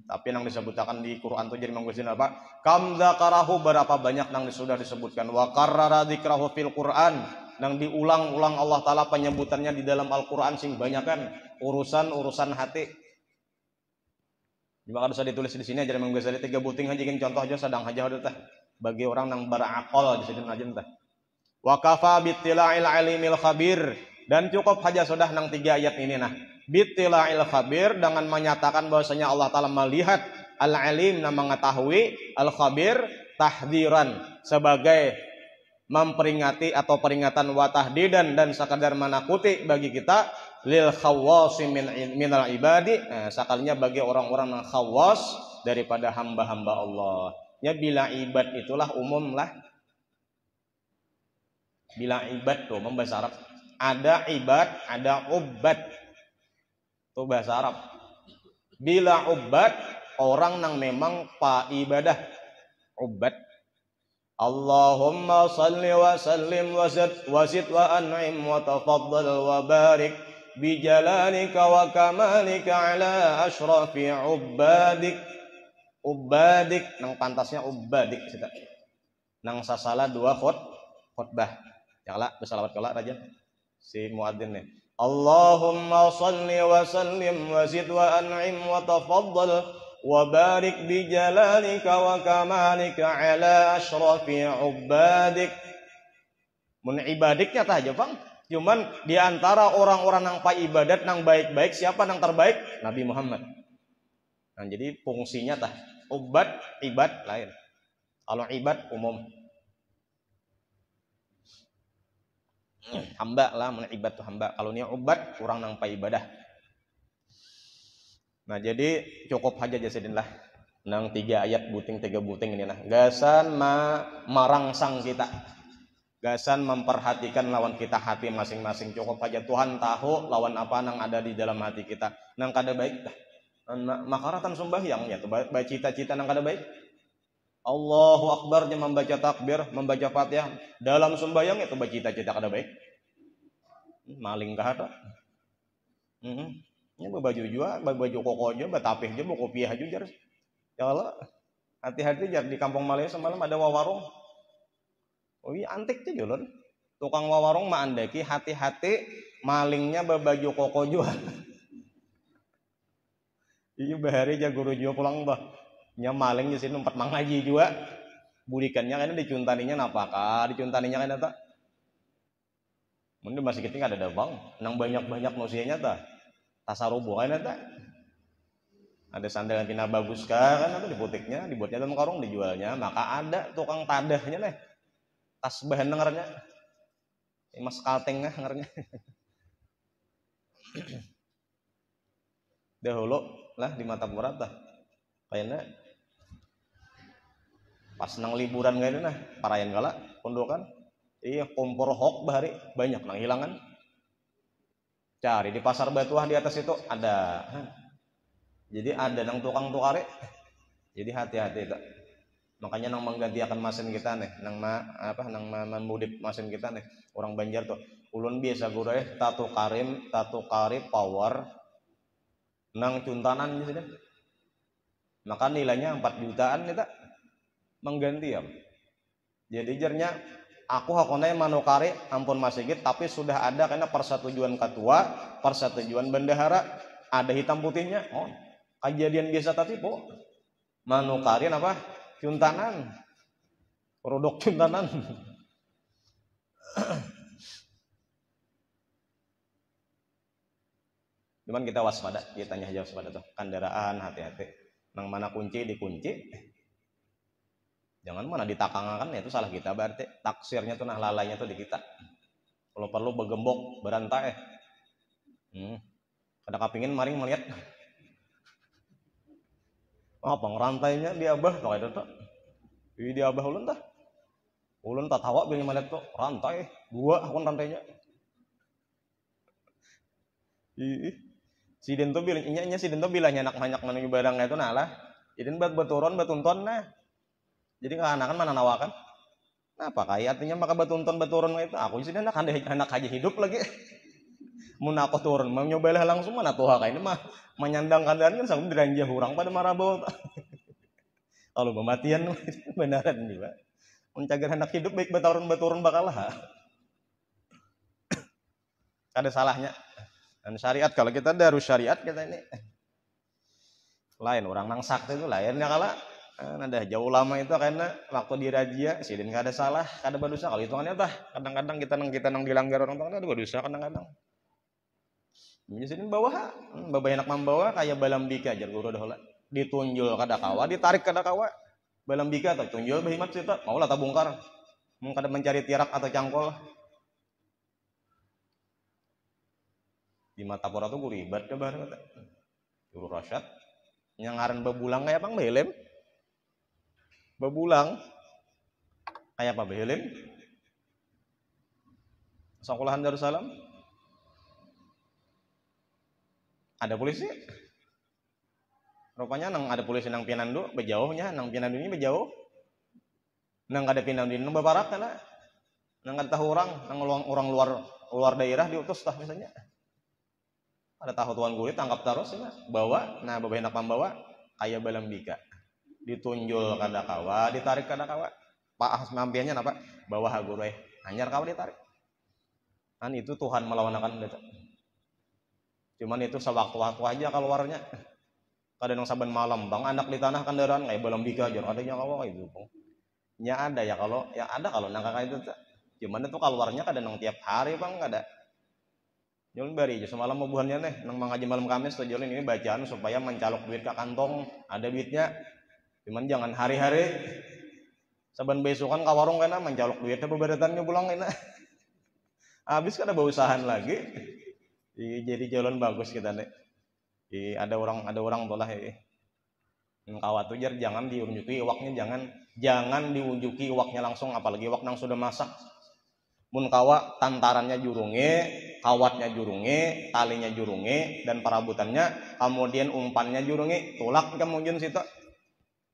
Tapi yang disebutkan di Quran itu jadi Imam Ghazali apa? Kam dzakarahu berapa banyak yang sudah disebutkan wa qarrara dzikrahu fil Quran yang diulang-ulang Allah Ta'ala penyebutannya di dalam Al-Quran sing banyak kan urusan hati. Maka bisa ditulis di sini aja Imam Ghazali 3 buting aja contoh aja sedang aja udah bagi orang yang berakal di sini aja entah. Wa kafa bittila'il alimil khabir dan cukup saja sudah nang 3 ayat ini nah. Bittila'il khabir dengan menyatakan bahwasanya Allah Ta'ala melihat al-alim dan mengetahui al-khabir tahdiran sebagai memperingati atau peringatan wa tahdidan dan sekadar menakuti bagi kita lil khawwasi minal ibadi sekalinya bagi orang-orang yang khawwas daripada hamba-hamba Allah. Ya bila ibad itulah umum lah. Bila ibad tuh bahasa Arab ada ibad, ada ubad. Itu bahasa Arab. Bila ubad orang yang memang pa ibadah ubad. Allahumma salli wa sallim wa zid wa an'im wa tafaddal wa barik bi jalalika wa kamalika ala ashrafi ubadik. Ubadik nang pantasnya ubadik kita. Nang sasala 2 khutbah. Yaklah bersalawat kala raja si muadzin nih. Allahumma salli wa sallim wa zid wa an'im wa tafaddal wa barik bi jalalika wa kamalika ala ashrafi ubadik. Mun ibadiknya tah aja Bang. Cuman di antara orang-orang yang pa ibadat nang baik-baik siapa nang terbaik? Nabi Muhammad. Nah, jadi fungsinya tah ubad ibad lain. Kalau ibad umum hamba lah ibad tuh hamba. Kalau ini ubad kurang nang pa ibadah. Nah jadi cukup aja jasidin lah nang 3 ayat buting 3 buting ini nah. Gasan marangsang kita. Gasan memperhatikan lawan kita hati masing-masing. Cukup aja Tuhan tahu lawan apa nang ada di dalam hati kita. Nang kada baik dah. Makaratan sembahyang ya tuh baca cita-cita nang kada baik. Allahu Akbar dia membaca takbir, membaca Fatihah dalam sembahyang itu baca cita-cita kada baik. Maling kah ada? Ini baju juga, baju koko aja, batapih aja, bawa kopiah aja jar. Ya Allah, hati-hati jar di Kampung Malaya semalam ada wawarung. Oh iya antik aja lon. Tukang wawarung mah andaki hati-hati malingnya baju koko juga. Iya bahari aja guru juga pulang bah. Nya maling di sini empat mangaji juga. Bulikannya kan dicuntaninya napakah, dicuntaninya kan eta. Mun masih kiting ada bang, nang banyak-banyak manusianya tah. Tasarubo kan eta. Ada sandal yang tina bagus kan atau di butiknya, dibuatnya dalam karung dijualnya, maka ada tukang tadahnya nih. Tas bahan dengarnya. Mas kalteng ngarnya. Dahulu lah di mata murad tah. Kayaknya pas nang liburan kayak nah parayan kala pondokan iya kompor hok bahari banyak nang hilangan cari di pasar Batuah di atas itu ada Jadi ada nang tukang tukare. Jadi hati-hati tak. Makanya nang menggantikan mesin kita nih, nang memudip mesin kita nih. Orang Banjar tuh. Ulun biasa gureh tatu kari power nang cuntanan gitu kan. Maka nilainya 4 jutaan nih tak. Mengganti ya. Jadi jernya aku hakone manukari ampun masigit tapi sudah ada karena persetujuan ketua, persetujuan bendahara, ada hitam putihnya. Oh, kejadian biasa tadi po. Manukarin apa? Cuntanan. Produk cuntanan. Cuman kita waspada, kita tanya aja waspada tuh. Kendaraan hati-hati. Nang mana kunci dikunci. Jangan mana ditakangakan ya itu salah kita berarti. Taksirnya tuh nah lalainya tuh di kita. Kalau perlu begembok, berantai. Kada kapingin maring melihat. Apa ngerantainya di abah tuh itu tuh. Di abah ulun tah. Ulun tak tawa bilih melihat tuh rantai. 2 akun rantainya. Si den tuh bilangnya si den tuh bilangnya anak-anak menuju barangnya itu nah lah. Jadi baturon batunton nah. Jadi kan mana nawakan. Nah, apa kayak artinya maka batunton itu aku sih anak aja hidup lagi. Mun aku turun mau nyobalah langsung mana tuh kayak ini mah menyandang keadaan kan sampai diranjah orang pada marabot. Kalau pematian beneran juga. Mencagar anak hidup baik baturun bakal lah. Ada salahnya. Dan syariat kalau kita darus syariat kita ini lain orang nang sakti itu lainnya kala ada jauh lama itu karena waktu dirazia sidin nggak ada salah kada berdosa kalau hitungannya tah kadang-kadang kita nang dilanggar orang tua ada berdosa kadang-kadang sidin bawa enak membawa kayak balambika aja guru dah ditunjul kada kawa ditarik kada kawa balambika atau tunjul behimat cerita mau lah tabungkar mau kada mencari tirak atau cangkol di mata pora tuh guribat ke bareng guru rasyad yang ngaran bebulang kayak bang belem bebulang kayak apa belem sekolahan Darussalam ada polisi rupanya nang ada polisi nang Pinandu bejauhnya nang Pinandu ini bejauh nang ada Pinandu ini nang babarak kana nang kada tahu orang nang orang luar daerah diutus tah misalnya ada tahu tuan kulit tangkap terus ya bawa nah bawa enak membawa kayak balambika ditunjul kada kawa ditarik kada kawa pak mampiannya apa bawa haguru anyar kawa ditarik kan itu Tuhan melawan gitu. Cuman itu sewaktu-waktu aja keluarnya kadang saban malam bang anak di tanah kendaraan kayak balambika aja adanya kawa itu nya ada ya kalau nang kakak itu cuman itu keluarnya kadang tiap hari bang kada Jolin bari aja semalam bubuhannya nih nang mengaji malam Kamis tuh Jolin ini bacaan supaya mencalok duit ke kantong ada duitnya cuman jangan hari-hari saban besokan ka warung kena mencalok duitnya beberetannya pulang kena habis kada bausahan lagi jadi jalan bagus kita nih ada orang tuh lah kawat tuh jangan diunjuki iwaknya jangan diunjuki iwaknya langsung apalagi iwak nang sudah masak mun kawa tantarannya jurunge kawatnya jurunge talinya jurunge dan perabutannya kemudian umpannya jurunge tulak kemudian situ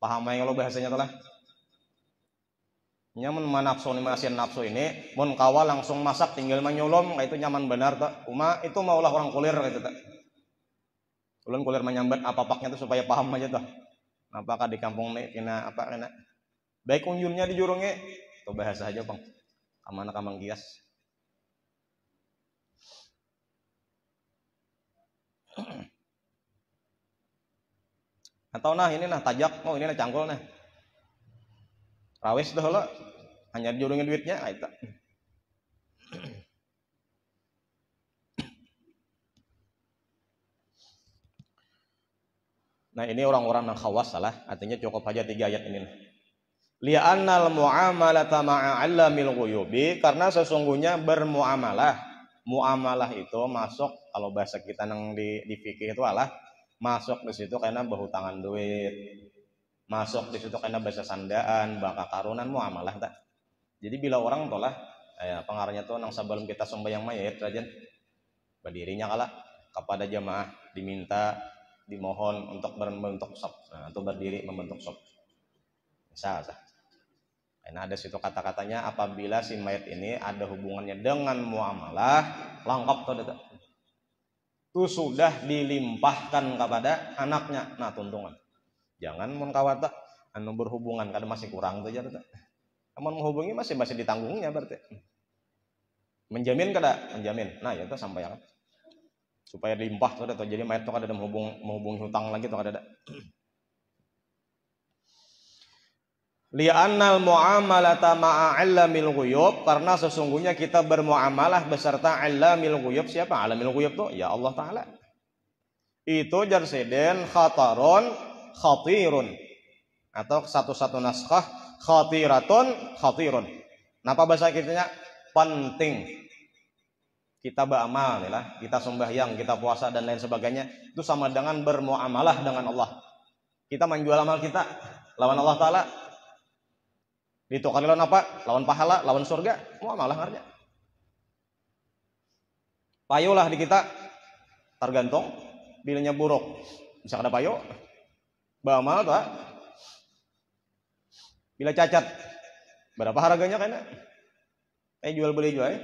paham yang lo bahasanya telah nyaman manapsu ini masih nafsu ini mun kawa langsung masak tinggal menyolom itu nyaman benar tak itu maulah orang kulir gitu tak ulun kulir menyambat apa-apaknya itu supaya paham aja tuh apakah di kampung nih kena baik unjunnya di jurunge itu bahasa aja bang kamana kamang gias atau nah ini nah tajak ini nah cangkul nah rawes dah lo hanya jurungin duitnya itu nah ini orang-orang yang khawas salah artinya cukup aja 3 ayat ini li'annal mu'amalata ma'a'allamil ghuyubi karena sesungguhnya muamalah itu masuk kalau bahasa kita nang di fikih itu adalah masuk di situ karena berhutangan duit masuk di situ karena bahasa sandaan baka karunan muamalah tak jadi bila orang tolah pengarahnya tuh nang sebelum kita sembahyang mayat rajan berdirinya kala kepada jamaah diminta dimohon untuk membentuk sop, atau berdiri membentuk sop. Bisa. Karena ada situ kata-katanya apabila si mayat ini ada hubungannya dengan muamalah, lengkap tuh. Itu sudah dilimpahkan kepada anaknya. Nah, tuntungan. Jangan mun kawata anu berhubungan kada masih kurang tuh ya. Amun menghubungi masih ditanggungnya berarti. Menjamin kada? Menjamin. Nah, ya itu sampai ya. Supaya dilimpah tuh atau jadi mayat tuh kada ada menghubungi hutang lagi tuh kada ada. Li'annal mu'amalata ma'a 'allamil ghuyub, karena sesungguhnya kita bermuamalah beserta 'allamil ghuyub. Siapa 'allamil ghuyub tuh? Ya Allah taala. Itu jarseden khatirun atau satu naskah khatirun. Napa bahasa kitanya? Penting. Kita beramal lah, kita sembahyang, kita puasa dan lain sebagainya, itu sama dengan bermuamalah dengan Allah. Kita menjual amal kita lawan Allah taala. Ditukar lawan apa? Lawan pahala, lawan surga. Muamalah artinya. Payulah di kita tergantung bilanya buruk. Bisa kada payo. Beramal tuh. Bila cacat, berapa harganya kayaknya? Jual beli jual.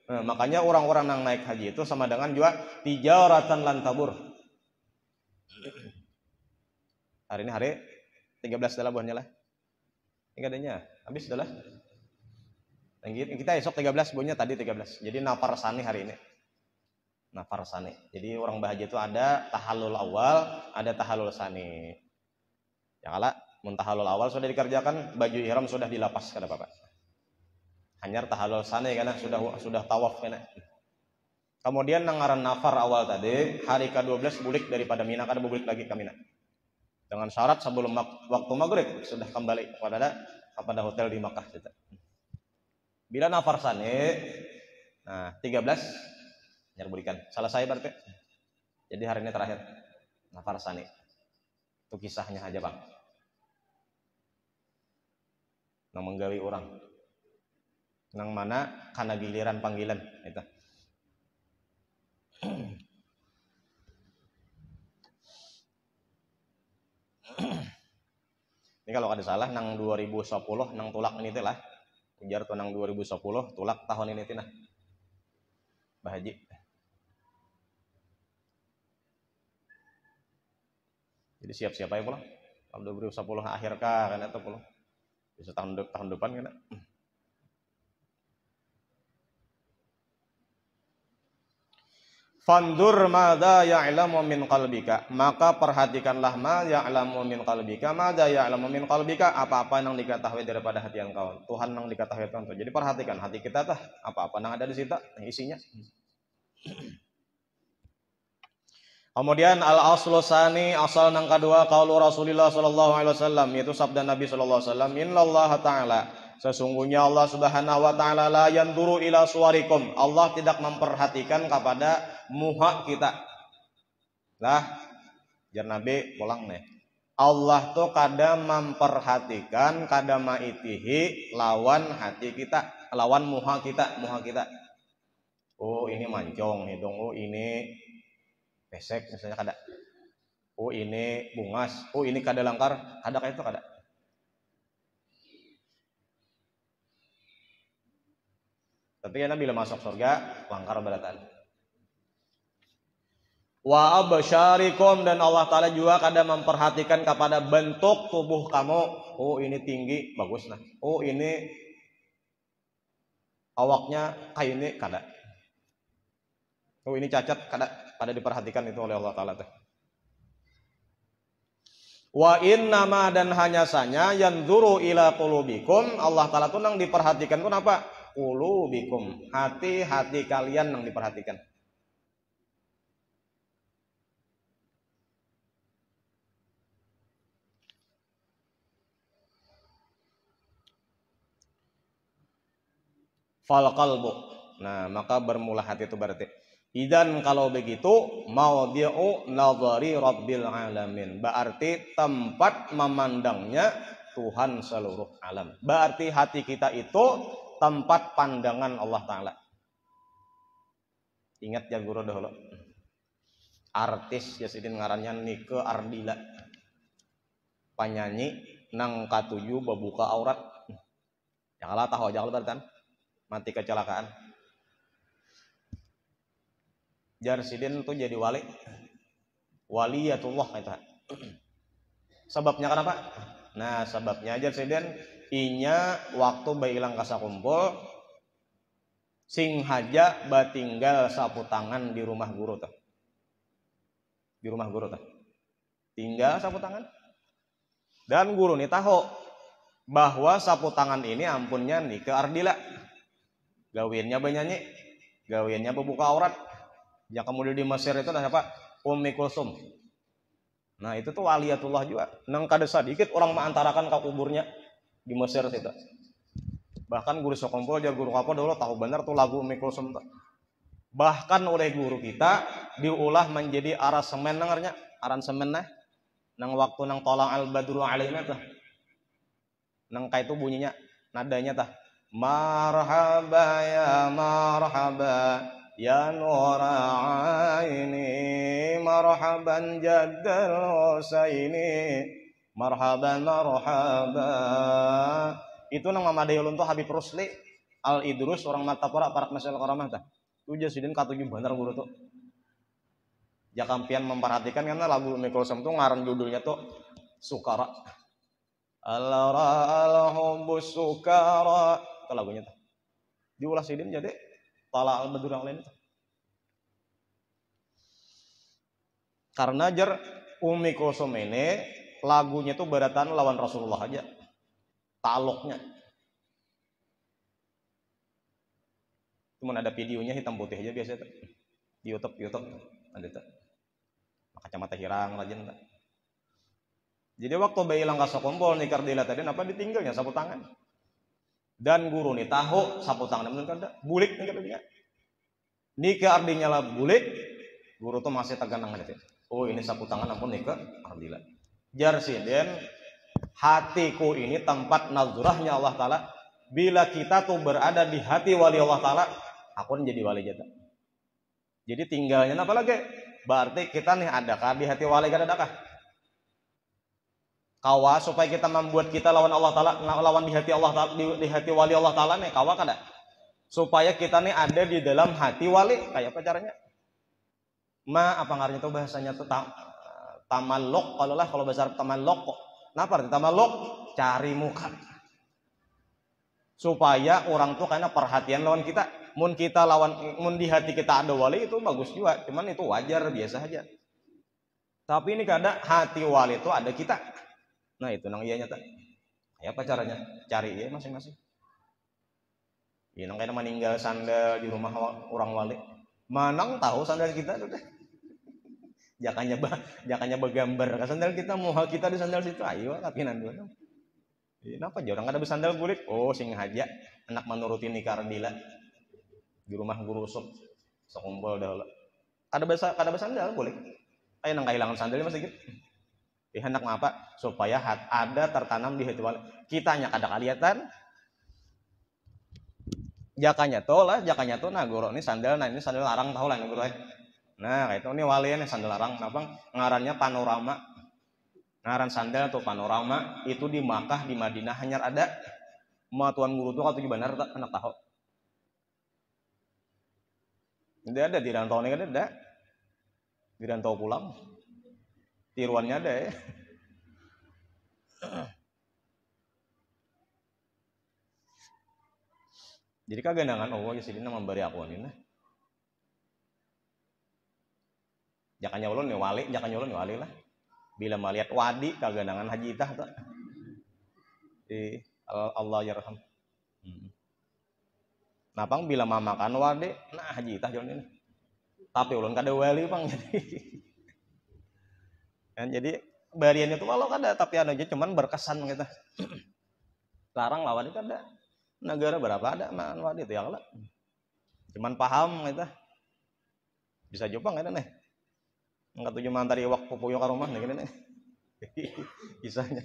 Nah, makanya orang-orang yang naik haji itu sama dengan jual tijaratan lan tabur. Hari ini hari 13 adalah buahnya lah. Ini adanya, habis adalah. Kita esok 13, buahnya tadi 13. Jadi nafar sani hari ini. Nafar sani. Jadi orang bahagia itu ada tahallul awal, ada tahallul sani. Ya kala mun tahallul awal sudah dikerjakan, baju ihram sudah dilapas kada apa-apa. Hanya tahallul sani karena sudah tawaf kana. Kemudian nangaran nafar awal tadi, hari ke-12 bulik daripada Mina, kada bulik lagi ke Mina. Dengan syarat sebelum waktu maghrib sudah kembali kepada hotel di Makkah. Bila nafar sani, nah 13 nyerbulikan. Selesai berarti. Jadi hari ini terakhir nafar sani. Itu kisahnya aja bang. Nang menggali orang. Nang mana karena giliran panggilan itu. Ini kalau ada salah nang 2010 nang tulak ini teh lah. Ujar tuh nang 2010 tulak tahun ini teh nah. Bahaji. Jadi siap-siap aja pulang. Tahun 2010 akhir kah kan itu pulang. Bisa tahun depan kan. Fandur madza ya'lamu min qalbika, maka perhatikanlah ma ya'lamu min qalbika, madza ya'lamu min qalbika, apa-apa yang diketahui daripada hati engkau. Tuhan yang diketahui Tuhan. Jadi perhatikan hati kita tah, apa-apa yang ada di situ, isinya. Kemudian al-aslu tsani, asal yang kedua qaulu Rasulullah sallallahu alaihi wasallam, yaitu sabda Nabi sallallahu alaihi wasallam, innallaha ta'ala, sesungguhnya Allah Subhanahu wa taala la yanduru ila suwarikum, Allah tidak memperhatikan kepada muha kita. Lah, jar Nabi pulang nih. Allah tuh kadang memperhatikan kada maitihi lawan hati kita, lawan muha kita. Oh, ini mancong hidung, oh ini pesek misalnya kada. Oh, ini bungas, oh ini kada langkar, kada kayak itu kada. Tapi kan bila masuk surga langkar beratan. Wa absyarikum, dan Allah Ta'ala juga kadang memperhatikan kepada bentuk tubuh kamu. Oh ini tinggi, bagus nah. Oh ini awaknya kayak ini, kada. Oh ini cacat, kada diperhatikan itu oleh Allah Ta'ala. Wa innama, dan hanya saja yanzuru ila qulubikum, Allah Ta'ala tuh nang diperhatikan tuh apa? Qulubikum, hati-hati kalian nang diperhatikan. Fal qalbu. Nah, maka bermula hati itu berarti. Idan kalau begitu maudhi'u nadhari rabbil alamin. Berarti tempat memandangnya Tuhan seluruh alam. Berarti hati kita itu tempat pandangan Allah Ta'ala. Ingat ya guru dahulu. artis Jasidin ngarannya Nike Ardila, penyanyi nang katuju babuka aurat. Janganlah tahu aja berarti mati kecelakaan. Jarsidin tuh jadi waliyatullah itu. Sebabnya kenapa? Nah, sebabnya Jarsidin inya waktu bayi ilang kasa kumpul sing haja batinggal sapu tangan di rumah guru tuh. Di rumah guru tuh. Tinggal sapu tangan. Dan guru nih tahu bahwa sapu tangan ini ampunnya Nike Ardila. Gawiannya banyanyi, gawiannya berbuka aurat. Yang kemudian di Mesir itu ada siapa? Ummi Kulsum. Nah, itu tuh waliyatullah juga. Nang kada sedikit orang mengantarakan ke kuburnya di Mesir situ. Bahkan guru sekompol aja guru apa dulu tahu benar tuh lagu Ummi Kulsum tuh. Bahkan oleh guru kita diulah menjadi aransemen dengarnya, aransemen nah. Nang waktu nang tolang al-badru alaina tuh. Nang kayak itu bunyinya, nadanya tuh. Marhaba ya marhaba ya nura aini marhaban jaddal husaini marhaban marhaba. Itu nang Mamadayulun tuh Habib Rusli Al-Idrus orang Martapura parak masyal karamah tuh. Itu Jasidin katuju bener guru tuh. Jakampian memperhatikan karena lagu Ummi Kulsum tuh ngaran judulnya tuh Sukara. Al-hubbu sukara. Itu lagunya tuh. Diulah Sidin jadi Tala al-Badru yang lain itu. Karena jar Ummi Kulsum ini lagunya tuh beratan lawan Rasulullah aja. Taloknya. Cuman ada videonya hitam putih aja biasa tuh. Di YouTube ada tuh. Kacamata hirang rajin tak. Jadi waktu bayi langkah sekompol Nike Ardila tadi apa ditinggalnya sapu tangan. Dan guru nih tahu sapu tangan bener kada bulik nih katanya. Nike Ardila lah bulik, guru tuh masih teganang gitu. Oh ini sapu tangan ampun Nike Ardila. Jarsidin hatiku ini tempat nazrahnya Allah Ta'ala. Bila kita tuh berada di hati wali Allah Ta'ala, aku jadi wali jatuh. Jadi tinggalnya apa lagi? Berarti kita nih adakah di hati wali kada adakah? Kawa supaya kita membuat kita lawan Allah Ta'ala, lawan di hati Allah Ta'ala, di hati wali Allah Ta'ala nih kawa kada? Supaya kita nih ada di dalam hati wali, kayak apa caranya? Apa ngaranya itu bahasanya tuh tamalluk, kalau bahasa Arab tamalluk. Kenapa arti tamalluk? Cari muka. Supaya orang tuh karena perhatian lawan kita. Mun kita lawan, mun di hati kita ada wali itu bagus juga, cuman itu wajar biasa aja. Tapi ini kadang hati wali itu ada kita. Nah itu nang iya nyata. Ya apa caranya? Cari ya masing-masing. Ya nang kena meninggal sandal di rumah orang wali. Manang tahu sandal kita udah. Jakanya bergambar ke sandal kita, muha kita di sandal situ. Ayo kapinan dulu. Kenapa orang kada bersandal kulit? Oh sing haja anak menuruti Nike Ardila. Di rumah guru usuk sekumpul dahulu. Kada bersandal boleh. Ayo nang kehilangan sandal masih gitu. Hendak ngapa? Supaya ada tertanam di hati wali. Kitanya kada kelihatan. Jakanya tuh nah guru ini sandal larang tahu lah nih guru. Nah kayak itu ini wali ini sandal larang. Kenapa? Ngarannya panorama. Ngaran sandal atau panorama itu di Makkah di Madinah hanya ada. Tuan guru tuh katuju benar tak anak tahu. Tidak ada di rantau ini kan ada. Di rantau pulang. Tiruannya ada ya. Jadi kagandangan oh ya sidina memberi aku ini. Jakanya ulun nih wali lah. Bila melihat wadi kagandangan haji itah tuh. Allah yarham. Napang bila mamakan wadi, nah haji itah jon ini. Tapi ulun kada wali bang jadi. Kan jadi bariannya tuh walau kada tapi anu aja cuman berkesan gitu. Larang lawan itu kada. Negara berapa ada man wadi itu ya lah. Cuman paham gitu. Bisa jopang kan nih. Enggak tujuh mantari waktu puyo ka rumah nih gini nih. Kisahnya.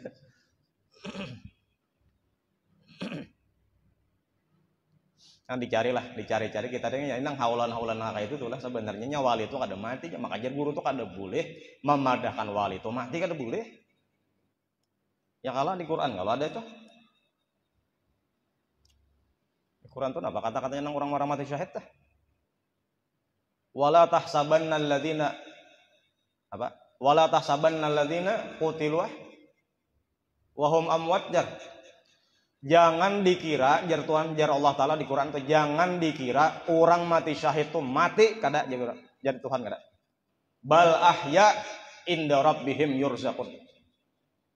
Kan dicari-cari kita dengan nang haulan-haulan kayak itu tuh lah sebenarnya wali itu kada mati, maka jar guru tuh kada boleh memadahkan wali itu mati, kada boleh. Ya kalau di Quran kalau ada itu. Di Quran tuh apa kata-katanya nang orang-orang mati syahid tah? Wala tahsabanna alladziina apa? Wala tahsabanna alladziina qutilu wa hum amwat jar. Jangan dikira jar Tuhan jar Allah taala di Quran tuh jangan dikira orang mati syahid tuh mati kada jar Tuhan kada. Bal ahya inda rabbihim yurzaqun.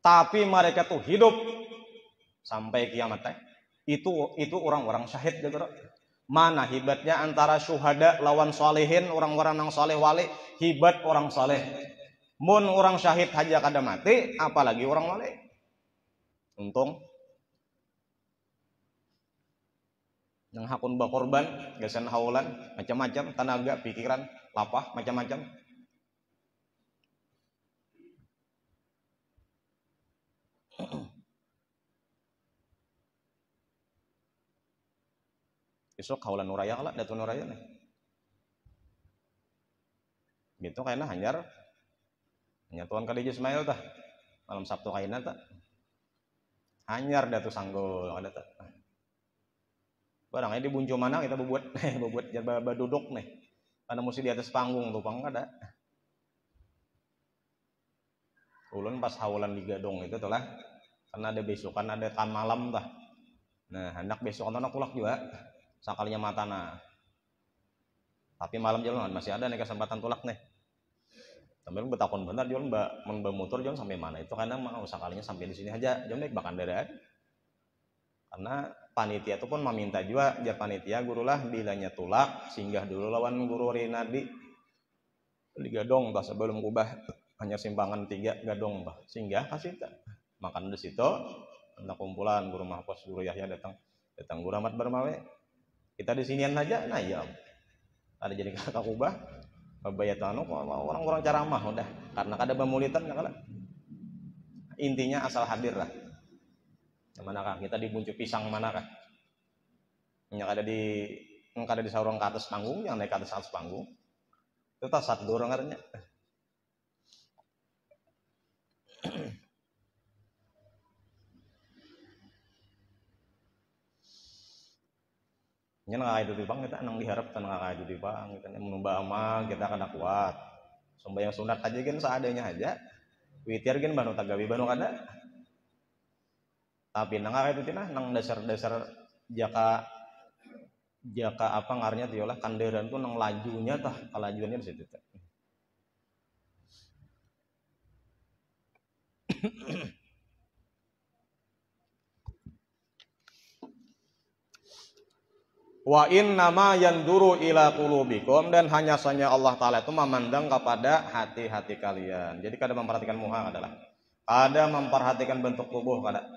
Tapi mereka tuh hidup sampai kiamat teh. Itu orang-orang syahid jar. Mana hibatnya antara syuhada lawan solehin, orang-orang yang soleh wali, hibat orang soleh. Mun orang syahid aja kada mati, apalagi orang wali. Untung yang hakun bakorban, gasan haulan, macam-macam, tenaga, pikiran, lapah, macam-macam. Besok haulan nuraya lah, datu nuraya nih. Gitu kayaknya hanyar Tuhan kali Ismail tah. Malam Sabtu kayaknya tah. Hanyar datu sanggul ada tah. Barangnya di buncu mana kita buat jar duduk nih. Karena mesti di atas panggung tuh pang ada. Ulun pas haulan di Gadong itu tuh lah. Karena ada besokan ada kan malam tah. Nah, hendak besokan anak kulak juga. Sakalinya matana. Tapi malam jalan masih ada nih kesempatan tulak nih. Sampai betakon benar jalan mbak motor jalan sampai mana itu karena mau sakalinya sampai di sini aja jalan naik bahkan darat. Karena panitia itu pun meminta juga jar panitia gurulah bilanya tulak singgah dulu lawan guru Rinadi di Gadong bah sebelum kubah hanya simpangan 3 Gadong bah singgah kasih tak makan di situ anak kumpulan guru Mahfuz guru Yahya datang guru Ahmad Barmawe. Kita di sinian aja, nah ya ada jadi kakak kubah, bayat anu orang-orang ceramah udah, karena kada pemulitan ya kalah. Intinya asal hadir lah. Manakah kita di buncuk pisang manakah? Yang ada di saurang ke atas panggung, yang naik ke atas panggung. Itu tas satu dorong katanya. Nya nggak itu bang kita nang diharapkan nggak itu bang kita menumba amal kita kada kuat sembahyang sunat aja kan seadanya aja witir kan banu tagawi banu kada tapi nang itu tina nang dasar jaka apa ngarnya tiolah kanderan tuh nang lajunya tah kalajuannya di situ tah. Wa innama yanduru ila qulubikum dan hanya saja Allah Ta'ala itu memandang kepada hati-hati kalian. Jadi kada memperhatikan muha adalah kada memperhatikan bentuk tubuh kada.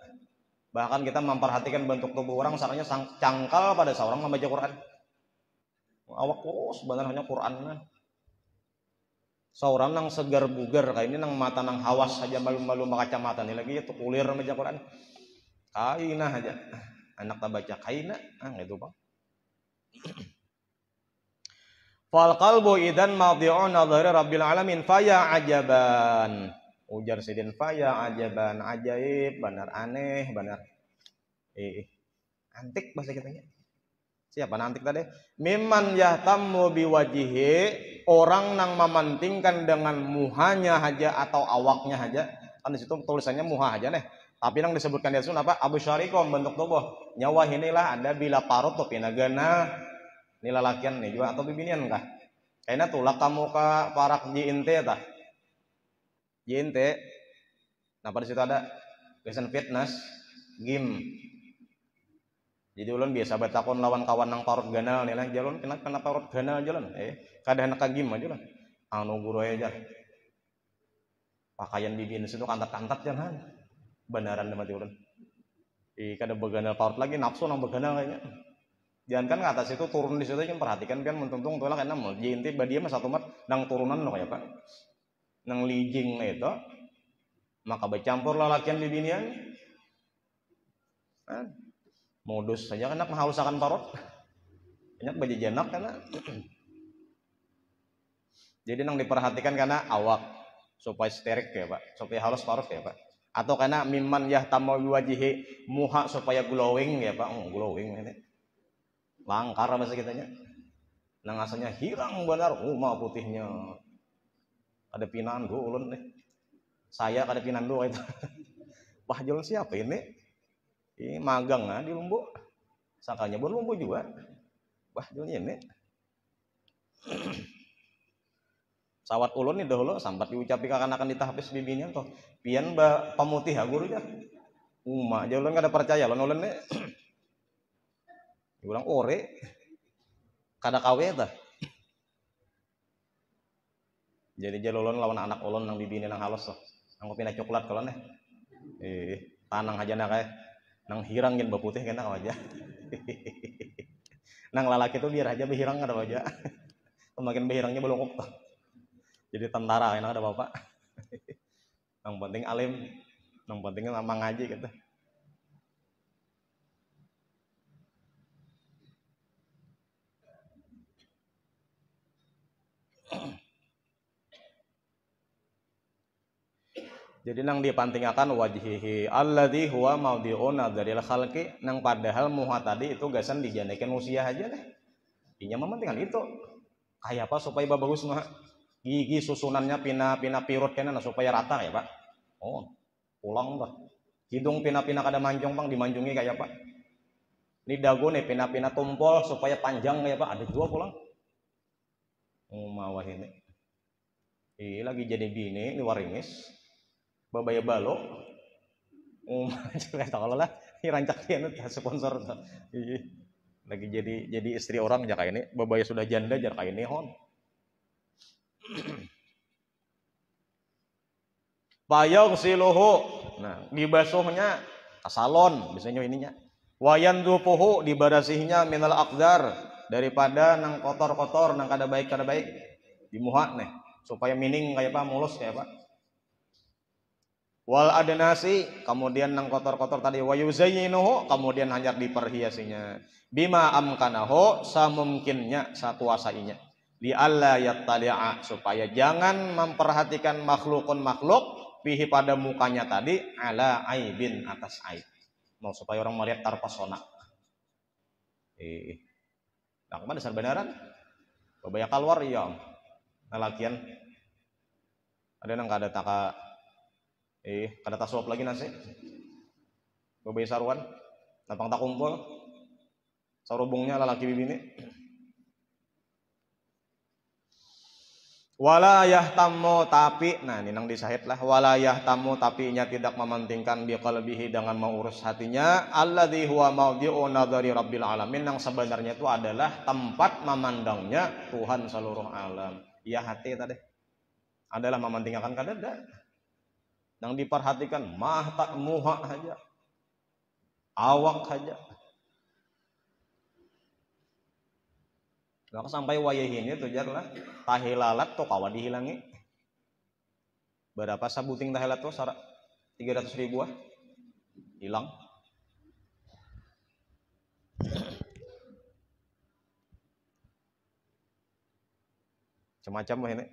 Bahkan kita memperhatikan bentuk tubuh orang saranya cangkal pada seorang membaca Quran. Awak kurus sebenarnya Quran. Seorang nang segar bugar kayak ini nang mata nang hawas saja malu-malu kacamata ini lagi itu kulir membaca Quran. Kaina aja. Anak tak baca kaina, itu Bang. Fal qalbu idan mawdi'u nadhari rabbil alamin faya ajaban. Ujar sidin faya ajaban, ajaib, benar aneh, benar antik bahasa kitanya. Siapa antik tadi? Mimman yahtammu biwajihi, orang nang mementingkan dengan muhanya aja atau awaknya aja. Kan di situ tulisannya muha aja nih. Tapi yang disebutkan di sini apa? Abu syarikom bentuk tubuh. Nyawa inilah ada bila parut tuh pinagana nila lakian nih juga atau bibinian kah? Kayaknya tulak kamu ke parak JNT tah. JNT. Nah pada situ ada lesson fitness, game. Jadi ulun biasa batakon lawan kawan nang parut ganal nih lah jalan kenapa parut ganal jalan. Kada hendak game aja lah. Anu guru aja. Pakaian bibin situ kantat-kantat jangan. Benaran sama ulun. Kada beganal parut lagi nafsu nang beganal kayaknya. Jangan kan ke atas itu turun di situ yang perhatikan kan mentuntung tuh lah karena mau jinti badia mah satu mat nang turunan loh kayak apa nang lijing itu maka bercampur lah lakian bibinian modus saja kan nak menghalusakan parut banyak bajejenak karena jadi nang diperhatikan karena awak supaya sterek ya Pak, supaya halus parus ya Pak, atau karena mimman yahtamu biwajihi muha supaya glowing ya Pak. Glowing ini langkar bahasa kitanya, nang asalnya hirang benar mah putihnya, ada pinandu ulun nih, saya kada pinandu itu. Wah jual siapa ini magang di Lumbu, sakanya baru Lumbu juga. Wah jualnya ini sawat ulun nih dahulu sampai diucapi kakanakan di tahapis bibinya toh pian ba pamutih guru ya uma aja ulun kada percaya ulun nih ulang ore kada kawe tah jadi jalulun lawan anak ulun nang bibini nang halus toh nang kopi coklat kalau nih tanang aja nak nang hirang gen baputih kena aja nang lalaki tuh biar aja behirang kada aja semakin behirangnya belum toh jadi tentara enak ada bapak yang penting alim yang penting lama ngaji gitu. Jadi nang dipantingakan wajhihi alladzi huwa maudhi'un nadzaril khalqi nang padahal muha tadi itu gasan dijanekan usia aja deh. Inya mementingkan itu. Kayak apa supaya bagus mah gigi susunannya pina pirut kena supaya rata ya Pak. Oh, pulang dah. Hidung pina kada manjung Bang, dimanjungi kayak apa? Ini dagu nih pina tumpul supaya panjang kayak Pak. Ada dua pulang. Mawah ini. Lagi jadi bini ini waringis. Babaya balo. Juga tahu lah. Ini rancak dia sponsor. Lagi jadi istri orang aja kayak ini. Babaya sudah janda aja kayak ini hon. Payung siluhu, nah dibasuhnya kasalon, biasanya ininya. Wayan dupuhu dibarasihnya minal aqdar daripada nang kotor nang kada baik dimuha nih supaya mining kayak apa mulus kayak apa. Wal adnasi kemudian nang kotor tadi wayuzayyinuhu kemudian hanya diperhiasinya bima amkanahu samumkinnya sakuasainya li alla yattali'a supaya jangan memperhatikan makhluk fihi pada mukanya tadi ala aibin atas aib. Mau supaya orang melihat terpesona. Nah, kemana dasar benaran? Babaya keluar ya. Nalakian ada nang kada taka kada tasawuf lagi nasi. Babaya saruan, tampang tak kumpul. Sarubungnya lalaki bibini. Walayah tamu tapi nah ini nang disahid lah walayah tamu tapi nya tidak mementingkan biqalbihi dengan mengurus hatinya alladzi huwa maudhi'u nadhari rabbil alamin yang sebenarnya itu adalah tempat memandangnya Tuhan seluruh alam. Ya hati tadi adalah mementingkan kadada yang diperhatikan mah tak muha saja awak saja. Maka sampai wayah ini tuh jarlah tahilalat tuh kawan dihilangi. Berapa sabuting tahilat tuh 300.000 hilang. Semacam ini.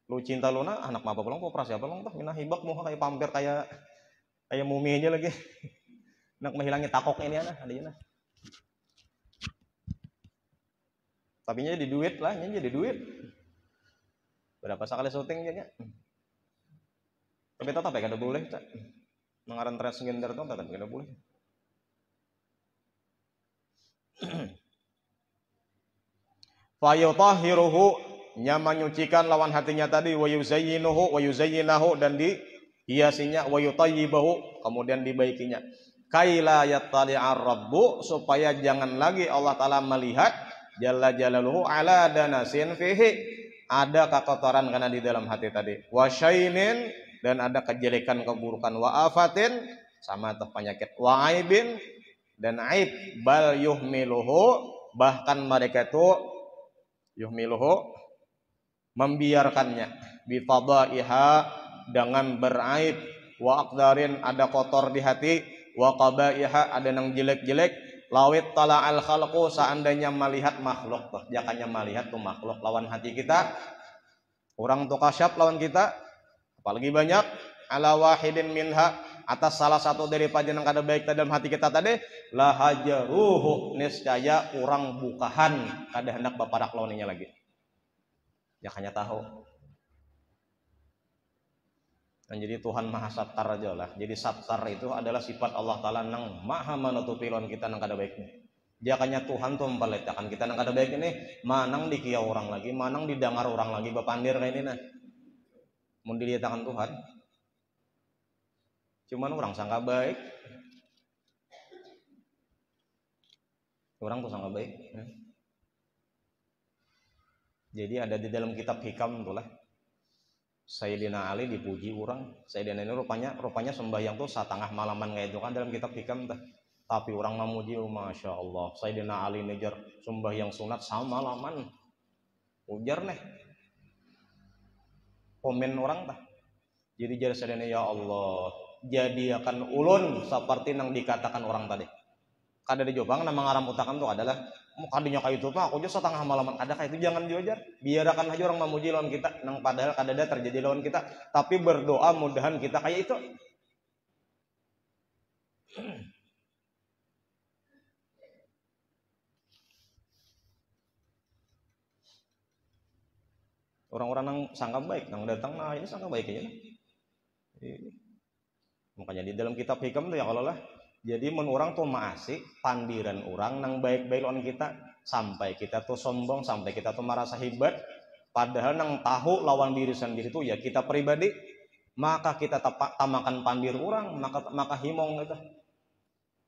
Lu cinta lu na anak apa pulang operasi apa pulang tuh minah hibak muka kayak pampir kayak mumi aja lagi. Nak menghilangi takok ini ada na. Tapi nya jadi duit lah, nya jadi duit. Berapa sekali syuting nya? Tapi tetap ya kada boleh, Cak. Mengaran transgender tuh tetap kada boleh. Fa yutahhiruhu nya menyucikan lawan hatinya tadi wa yuzayyinahu dan dihiasinya wa yutayyibahu kemudian dibaikinya. Kaila yattali'ar rabbu supaya jangan lagi Allah taala melihat Jalla jalaluhu ala danasin fihi ada kekotoran karena di dalam hati tadi wasyainin dan ada kejelekan keburukan wa afatin sama tuh penyakit wa aibin dan aib bal yuhmiluhu bahkan mereka itu yuhmiluhu membiarkannya bitadaiha dengan beraib wa aqdarin ada kotor di hati wa qabaiha ada nang jelek-jelek Lawit tala'al khalqu, seandainya melihat makhluk tuh, jakanya melihat tuh makhluk lawan hati kita, orang tuh kasyaf lawan kita, apalagi banyak ala wahidin minha, atas salah satu daripada yang kada baik dalam hati kita tadi, lahajaruhu, niscaya orang bukahan kada hendak baparak lawannya lagi. Jakanya tahu. Dan jadi Tuhan maha sattar aja lah. Jadi sattar itu adalah sifat Allah Ta'ala nang maha menutupi lawan kita nang kada baiknya. Jakanya Tuhan tuh memperlihatkan kita nang kada baik ini, manang dikiau orang lagi, manang didengar orang lagi, bapandir kayak ini nah. Mau dilihatkan Tuhan. Cuman orang sangka baik. Orang tuh sangka baik. Jadi ada di dalam kitab hikam itulah. Sayyidina Ali dipuji orang. Sayyidina ini rupanya sembahyang tuh setengah malaman kayak itu kan dalam kitab hikam tuh. Tapi orang memuji, masya Allah, Sayyidina Ali nejar sembahyang sunat sama malaman. Ujar nih. Komen orang tah. Jadi jar Sayyidina, ya Allah, jadi akan ulun seperti yang dikatakan orang tadi. Kada di Jepang nama ngaram utakan tuh adalah kadinya kayak itu mah aku aja setengah malaman ada kayak itu, jangan diojar, biarkan aja orang memuji lawan kita nang padahal kada ada terjadi lawan kita, tapi berdoa mudahan kita kayak itu. Orang-orang yang sangka baik nang datang nah ini sangka baik aja. Makanya di dalam kitab hikam tuh ya kalau lah, jadi men orang tuh maasih pandiran orang nang baik-baik lawan kita, sampai kita tuh sombong, sampai kita tuh merasa hebat, padahal nang tahu lawan diri sendiri tuh ya kita pribadi, maka kita tamakan pandir orang, maka himong itu.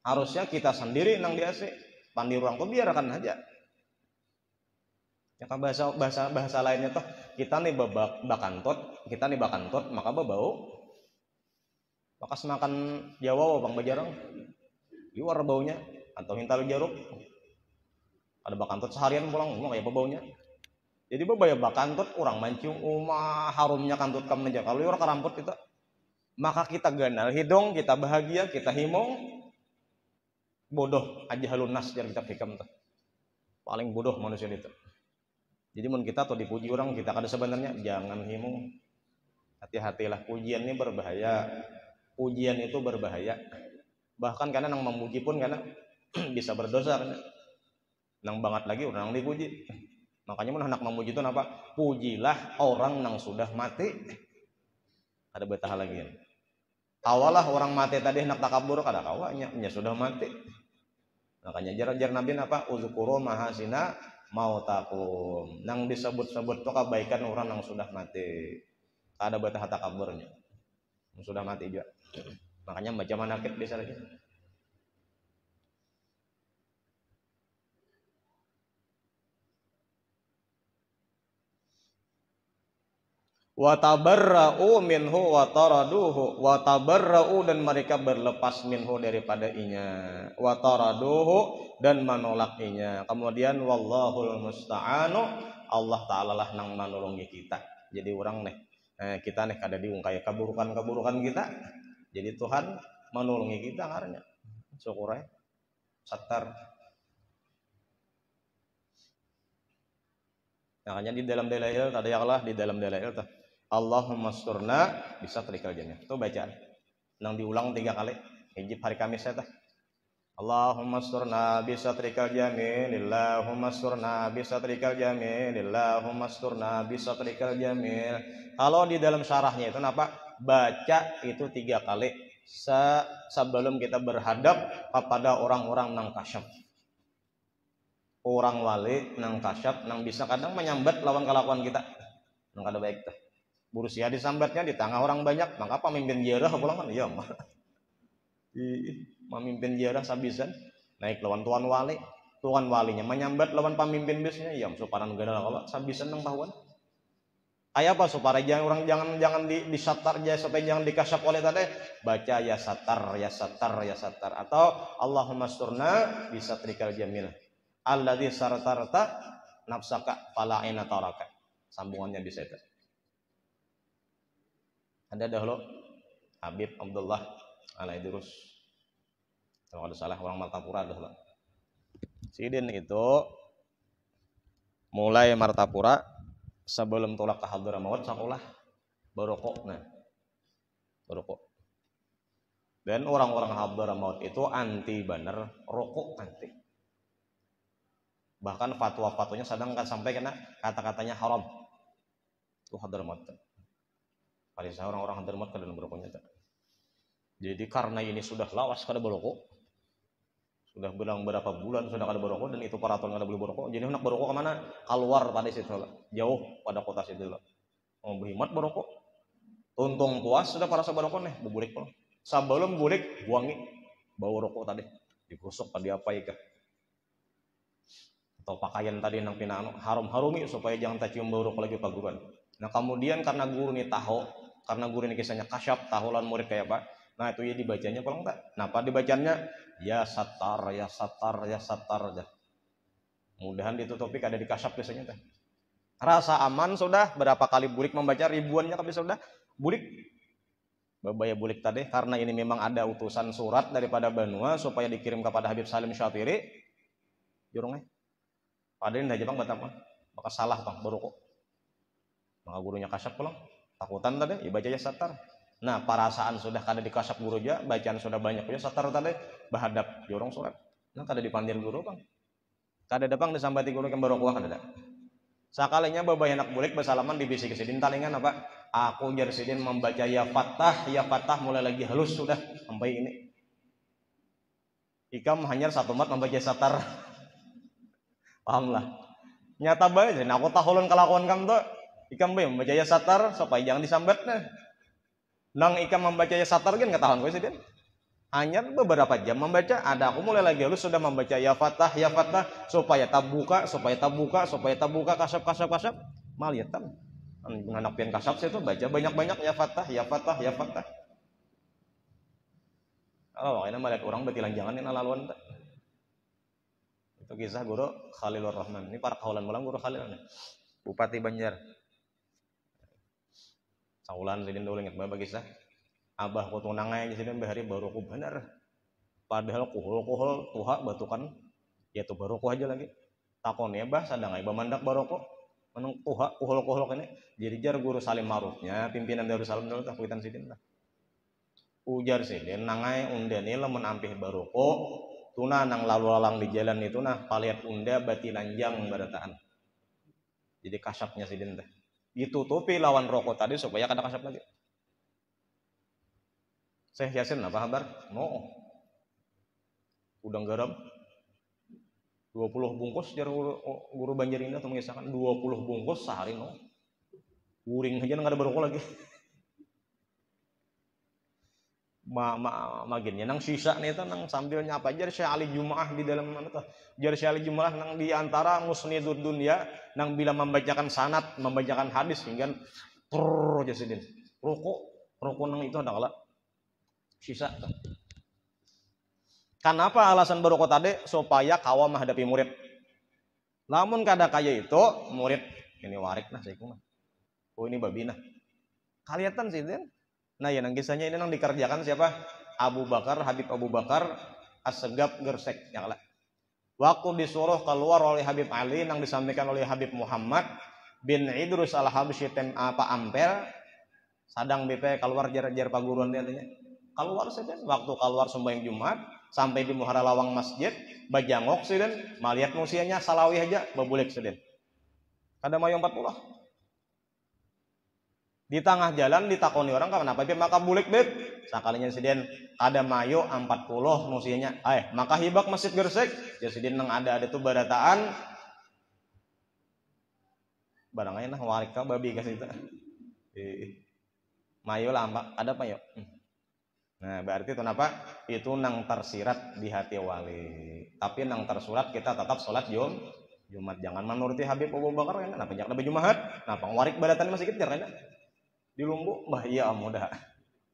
Harusnya kita sendiri nang diase pandir orang tuh biarkan aja. Ya kan bahasa lainnya tuh kita nih bakantut, maka bebau. Maka semakan Jawa bang bajarang liwar baunya atau hintal jeruk ada bakantut seharian pulang kayak baunya. Jadi bebaya bakantut orang mancung harumnya kantut kamu aja kalau liwar karamput itu, maka kita ganal hidung, kita bahagia, kita himong, bodoh aja halunas jar kita hikam tuh, paling bodoh manusia itu. Jadi mun kita tuh dipuji orang kita kada sebenarnya jangan himong, hati-hatilah, pujian ini berbahaya. Pujian itu berbahaya. Bahkan karena nang memuji pun karena bisa berdosa kan. Nang banget lagi orang dipuji. Makanya mun hendak memuji itu apa? Pujilah orang nang sudah mati. Ada betah lagi. Tawalah orang mati tadi hendak takabur kada kawanya sudah mati. Makanya jar Nabi apa? Uzkuru mahasina mautakum. Nang disebut-sebut itu kebaikan orang nang sudah mati. Kada betah takaburnya. Sudah mati juga. Makanya baca manakib bisa lagi. Wa tabarra'u minhu wa taraduhu, wa tabarra'u dan mereka berlepas minhu daripada inya, wa taraduhu dan menolak inya. Kemudian wallahul musta'anu, Allah Ta'ala lah nang menolongi kita. Jadi orang nih kita nih kada diungkai keburukan kita. Jadi Tuhan menolongi kita karena syukur ya. Sattar. Makanya di dalam dalail tadi Allah di dalam dalail tuh Allahumma sturna bisa trikal jannah. Itu bacaan. Nang diulang 3 kali. Hijib hari Kamis ya tuh. Allahumma sturna bisa trikal jamil, Allahumma sturna bisa trikal jamil, Allahumma sturna bisa trikal jamil. Kalau di dalam syarahnya itu apa? Baca itu 3 kali sebelum kita berhadap kepada orang-orang nang kasyaf. Orang wali nang kasyaf nang bisa kadang menyambat lawan kelakuan kita. Nang kada baik teh. Berusia disambatnya di tengah orang banyak, maka pemimpin ziarah pulang kan iya mah. Memimpin ziarah sabisan naik lawan tuan wali. Tuan walinya menyambat lawan pemimpin bisnya, iya supaya negara kalau sabisan nang tahuan. Kayak apa supaya orang jangan disatar aja supaya jangan dikasyaf oleh tadi, baca ya satar ya satar ya satar atau Allahumma sturna bisa trikal jamil alladzi sartarta nafsaka fala aina taraka, sambungannya bisa itu. Ada dahulu Habib Abdullah Al-Idrus kalau ada salah orang Martapura dahulu Sidin itu mulai Martapura sebelum tulak ke Hadramaut sakulah barokok. Nah, barokok. Dan orang-orang Hadramaut itu anti bener rokok anti. Bahkan fatwa-fatwanya sedang kan sampai kena kata-katanya haram. Itu Hadramaut. Pada orang-orang Hadramaut ke dalam barokoknya. Jadi karena ini sudah lawas kada barokok. Sudah bilang berapa bulan sudah kada barokok dan itu peraturan kada boleh barokok. Jadi hendak barokok kemana? Keluar pada situ lah. Jauh pada kota situ lah. Mau berhemat barokok. Tuntung puas sudah para sabarokok nih, bubulik pun. Sebelum bulik buangi bau rokok tadi. Digosok tadi apa ya? Atau pakaian tadi nang pinano harum-harumi supaya jangan tercium bau rokok lagi paguran. Nah, kemudian karena guru ini tahu, karena guru ini kisahnya kasyaf, tahu lan murid kayak apa. Nah, itu ya dibacanya kurang tak? Napa dibacanya? Ya satar, ya satar, ya satar aja. Mudahan ditutupi kada dikasyaf biasanya teh. Rasa aman sudah berapa kali bulik membaca ribuannya tapi sudah bulik. Babaya bulik tadi karena ini memang ada utusan surat daripada Banua supaya dikirim kepada Habib Salim Syatiri. Jurungnya. Padahal dah Jepang batang bakal salah bang baru kok. Maka gurunya kasyaf pulang. Takutan tadi ya baca ya satar. Nah, perasaan sudah kada dikasyaf guru aja, bacaan sudah banyak ya satar tadi bahadap jorong surat. Nah, kada dipandir guru bang. Kada dapang disambati guru yang baru kuah kada. Sakalinya babay anak bulik bersalaman di bisik sidin talingan apa? Aku jar sidin membaca ya fatah mulai lagi halus sudah sampai ini. Ikam hanya satu mat membaca satar. Paham lah. Nyata banget, aku tahulun kelakuan kamu tuh. Ikam bae membaca ya satar supaya jangan disambat nah. Nang ikam membaca ya satar kan ketahuan gue sidin. Hanya beberapa jam membaca, ada aku mulai lagi halus sudah membaca ya fatah supaya tabuka kasap maliat kan anak pian kasap itu baca banyak-banyak ya fatah kalau ini melihat orang betilan jangan ini laluan itu kisah guru Khalilur Rahman ini para kawalan mulang guru Khalil Bupati Banjar saulan sidin dulu ingat bapak kisah abah ku tunangai di sini bahari baru ku bener padahal kuhul tuha batukan ya tuh baru ku aja lagi takon ya bah sadangai bamandak baroko menung tuha kuhul ini jadi jar guru Salim Marufnya pimpinan Darussalam dulu tak kuitan sidin lah ujar sidin nangai undani lamun ampih baroko tuna nang lalu lalang di jalan itu nah paliat unda bati lanjang barataan jadi kasyapnya sidin teh ditutupi lawan rokok tadi supaya kada kasyap lagi. Syekh Yasin apa kabar? No. Udang garam 20 bungkus jar guru Banjar Indah tuh mengisahkan 20 bungkus sehari no. Uring aja enggak ada barokah lagi. Maginnya nang sisa nih tuh nang sambil nyapa jar Syekh Ali Jumaah di dalam mana tuh. Jar Syekh Ali Jumaah nang di antara musnidud dunya nang bila membacakan sanad, membacakan hadis hingga aja sidin. Rokok nang itu ada kala sisa. Kenapa alasan barokah tadi? Supaya kawa menghadapi murid. Namun kada kaya itu murid ini warik nah saya mah. Oh ini babi nah. Kelihatan sih Den. Nah ya nang kisahnya ini nang dikerjakan siapa? Habib Abu Bakar As-Segaf Gersek ya kala. Waktu disuruh keluar oleh Habib Ali nang disampaikan oleh Habib Muhammad bin Idrus Al-Habsyi apa Ampel sadang BP keluar jar paguruan dia artinya. Keluar saja waktu keluar sembahyang Jumat sampai di muhara lawang masjid bajangok sidin malihat musianya salawih aja babulek sidin kada mayo 40 di tengah jalan ditakoni orang kenapa dia maka bulik beb sakalinya sidin kada mayo 40 musianya maka hibak masjid Gersek ya sidin nang ada tuh barataan barangnya nah warik ka babi kasih itu mayo lambak ada apa yuk nah berarti itu kenapa itu nang tersirat di hati wali tapi nang tersurat kita tetap sholat Jumat jangan menuruti Habib Abu Bakar kan kenapa jangan lebih Jumat nah pengwarik badatan masih kejar kan di Lumbu bah iya mudah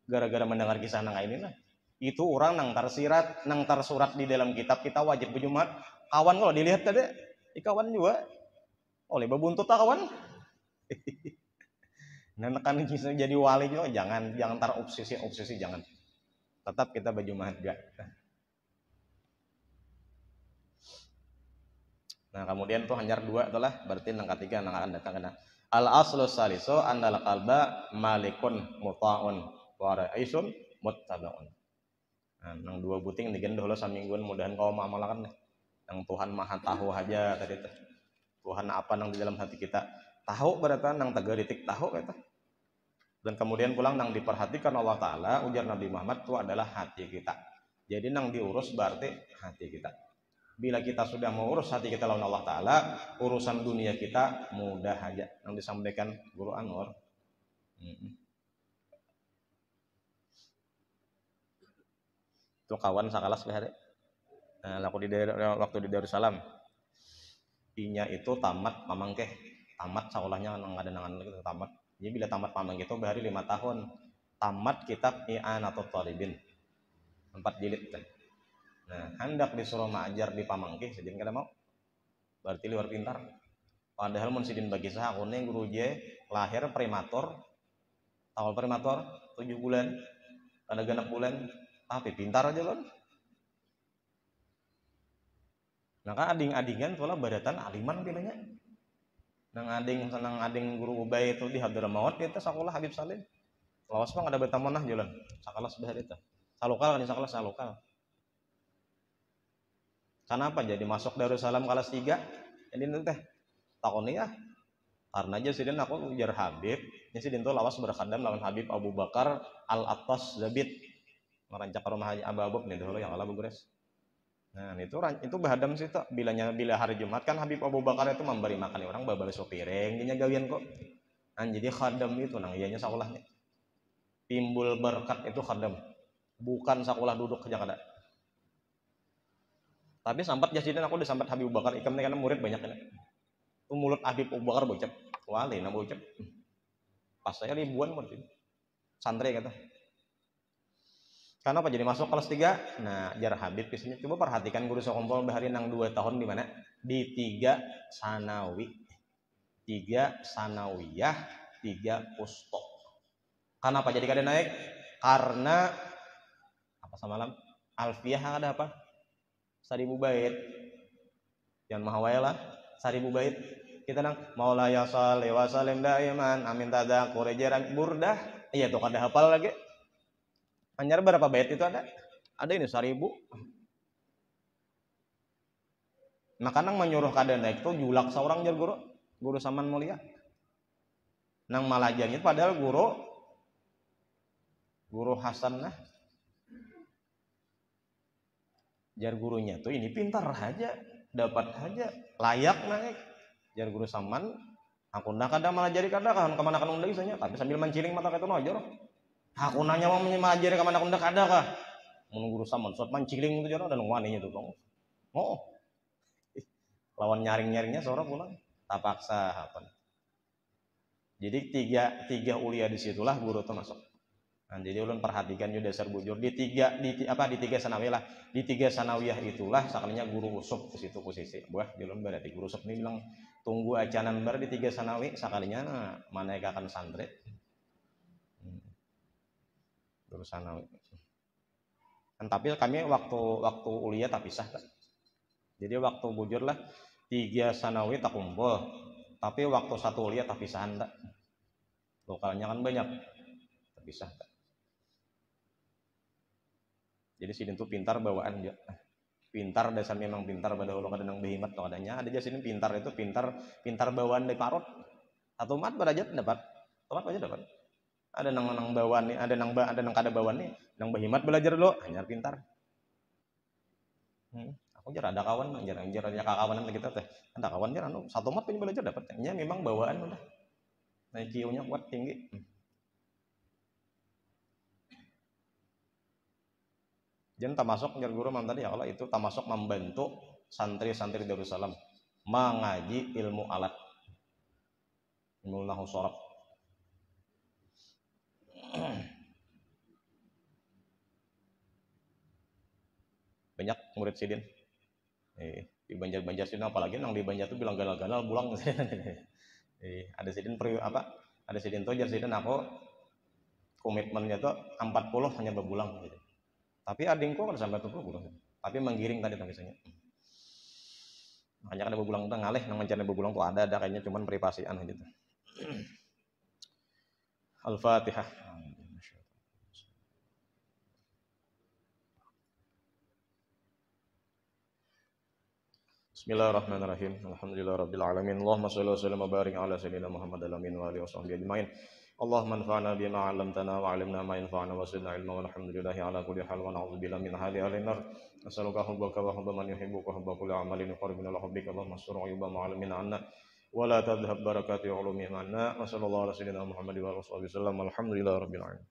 gara-gara mendengar kisah nang ini nah itu orang nang tersirat nang tersurat di dalam kitab kita wajib berjumat kawan kalau dilihat tadi kawan juga oleh babuntut kawan nah kan kisah jadi wali juga jangan terobsesi jangan tetap kita berjumat gak Nah kemudian tuh hanyar dua itulah berarti nang ketiga nang akan datang kena al aslu saliso andal kalba malikun muta'un wa ra'isun muttabaun. Nah, nang dua buting digendong lo samingguan mudahan kau mamalakan deh. Nang Tuhan maha tahu aja tadi tuh. Tuhan apa nang di dalam hati kita tahu berarti nang tegeritik tahu kata. Dan kemudian pulang nang diperhatikan Allah Ta'ala ujar Nabi Muhammad itu adalah hati kita. Jadi nang diurus berarti hati kita. Bila kita sudah mengurus hati kita lawan Allah Ta'ala, urusan dunia kita mudah aja. Yang disampaikan Guru Anwar. Itu kawan sakalas behare. Nah, waktu di Darussalam. Inya itu tamat pamangkeh. Tamat sekolahnya nang ada nangan itu tamat. Jadi bila tamat pamangkeh itu behari 5 tahun. Tamat kitab I'anatul Thalibin. 4 jilid kan. Nah, hendak disuruh mengajar di pamangkeh sidin kada mau. Berarti luar pintar. Padahal mun sidin bagi saha kuning guru je lahir prematur. Awal prematur 7 bulan. Ada 6 bulan, tapi pintar aja kan. Maka ading-adingan pula badatan aliman bilanya. Nang ading guru Ubay itu di Hadramaut kita sekolah Habib Salim. Lawas mah ada betamanah jalan. Sakalas behari itu. Salokal kan sakalas salokal. Kenapa jadi masuk Darussalam kelas 3? Jadi itu teh takoni ya. Karena aja sidin aku ujar Habib, nya sidin tuh lawas berkhadam lawan Habib Abu Bakar Al-Attas Zabid. Merancak rumah Haji Ababub nih dulu yang Allah bugres. Nah, itu bahadam sih tuh bila hari Jumat kan Habib Abu Bakar itu memberi makan orang babal sopiring dinya gawian kok. Nah, jadi khadam itu nang iyanya sekolahnya. Timbul berkat itu khadam. Bukan sekolah duduk aja kada. Tapi sampat jasidin aku disampat Habib Abu Bakar ikam karena murid banyak kan. Itu mulut Habib Abu Bakar bocap. Wali nah bocap. Pas saya ribuan murid. Santri kata. Kenapa jadi masuk kelas 3? Nah, jar Habib kisahnya. Coba perhatikan guru sekompol bahari nang 2 tahun di mana? Di 3 sanawi. 3 sanawiyah, 3 pustok. Kenapa jadi kada naik? Karena apa samalam? Alfiyah ada apa? 1000 bait. Jangan mahawailah 1000 bait. Kita nang Maulaya shalli wa sallim daiman amin tadzakur jaran burdah. Iya tuh kada hafal lagi. Hanya berapa bait itu ada? Ada ini 1000. Maka nang menyuruh kada naik tuh julak seorang jar guru Saman Mulia. Nang malajannya padahal guru Hasan nah. Jar gurunya tuh ini pintar aja, dapat aja, layak naik. Jar guru Saman, aku nak kada malah jadi kada kan kemana kan undang isanya, tapi sambil menciling mata itu aja. Aku nanya mau mengajar kemana kan undang kada kah? Mun guru Saman, suat menciling itu jaro dan waninya tuh bang. Oh, lawan nyaring-nyaringnya seorang pulang, tak paksa apa. Jadi tiga ulia disitulah guru tuh masuk. Nah, jadi ulun perhatikan juga dasar bujur di 3 sanawiyah lah. Di 3 sanawiyah itulah sakalinya guru usuk ke situ posisi. Buah di ulun berarti guru usuk ini bilang tunggu acanan bar di 3 sanawi sakalinya mana akan santri. Guru sanawi. Dan tapi kami waktu ulia tak pisah kan. Jadi waktu bujur lah 3 sanawi tak kumpul. Tapi waktu 1 ulia tak pisahan tak. Lokalnya kan banyak. Tak pisah tak. Jadi sidin tuh pintar bawaan dia. Pintar dasar memang pintar pada ulo kada nang behimat to adanya. Ada aja sidin pintar itu pintar bawaan dari parot. Satu mat berajat dapat. Tomat aja dapat. Ada nang bawaan nih, ada nang kada bawaan nih, nang behimat belajar lo, hanya pintar. Aku jar ada kawan, jar kawanan kita teh. Ada kawan jar anu satu mat punya belajar dapat. Nya memang bawaan udah. Nah, IQ-nya kuat tinggi. Jangan termasuk jar guru mam tadi ya Allah itu termasuk membantu santri-santri Darussalam mengaji ilmu alat. Ilmu nahwu sharaf. Banyak murid sidin. Di Banjar sidin apalagi nang di Banjar tuh bilang ganal-ganal bulang. Ada sidin ada sidin tuh jar sidin aku komitmennya tuh 40 hanya berbulang gitu. Tapi adingku kan sampai 70 bulan. Tapi menggiring tadi tulisannya. Banyak ada bebulang teh ngalih nang mencana bebulang tuh ada kayaknya cuman privasian gitu. Al-Fatihah. Bismillahirrahmanirrahim. Alhamdulillahirabbil alamin. Allahumma shalli wa sallim wa barik ala sayyidina Muhammad alamin wa alihi washabbihi ajmain. Allahumma anfa'na bima 'allamtana wa 'allimna ma yanfa'una wa zidna ilma walhamdulillahi ala kulli hal wa na'udzu billahi min hali ahli nar. Nas'aluka hubbaka wa hubba man yuhibbuka wa hubba kulli 'amalin yuqarribuna ila hubbika. Allahumma astur 'uyuba ma'alamin 'anna wa la tadhhab barakati 'ulumi 'anna. Wa sallallahu ala sayyidina Muhammad wa alihi wasallam. Alhamdulillahirabbil alamin.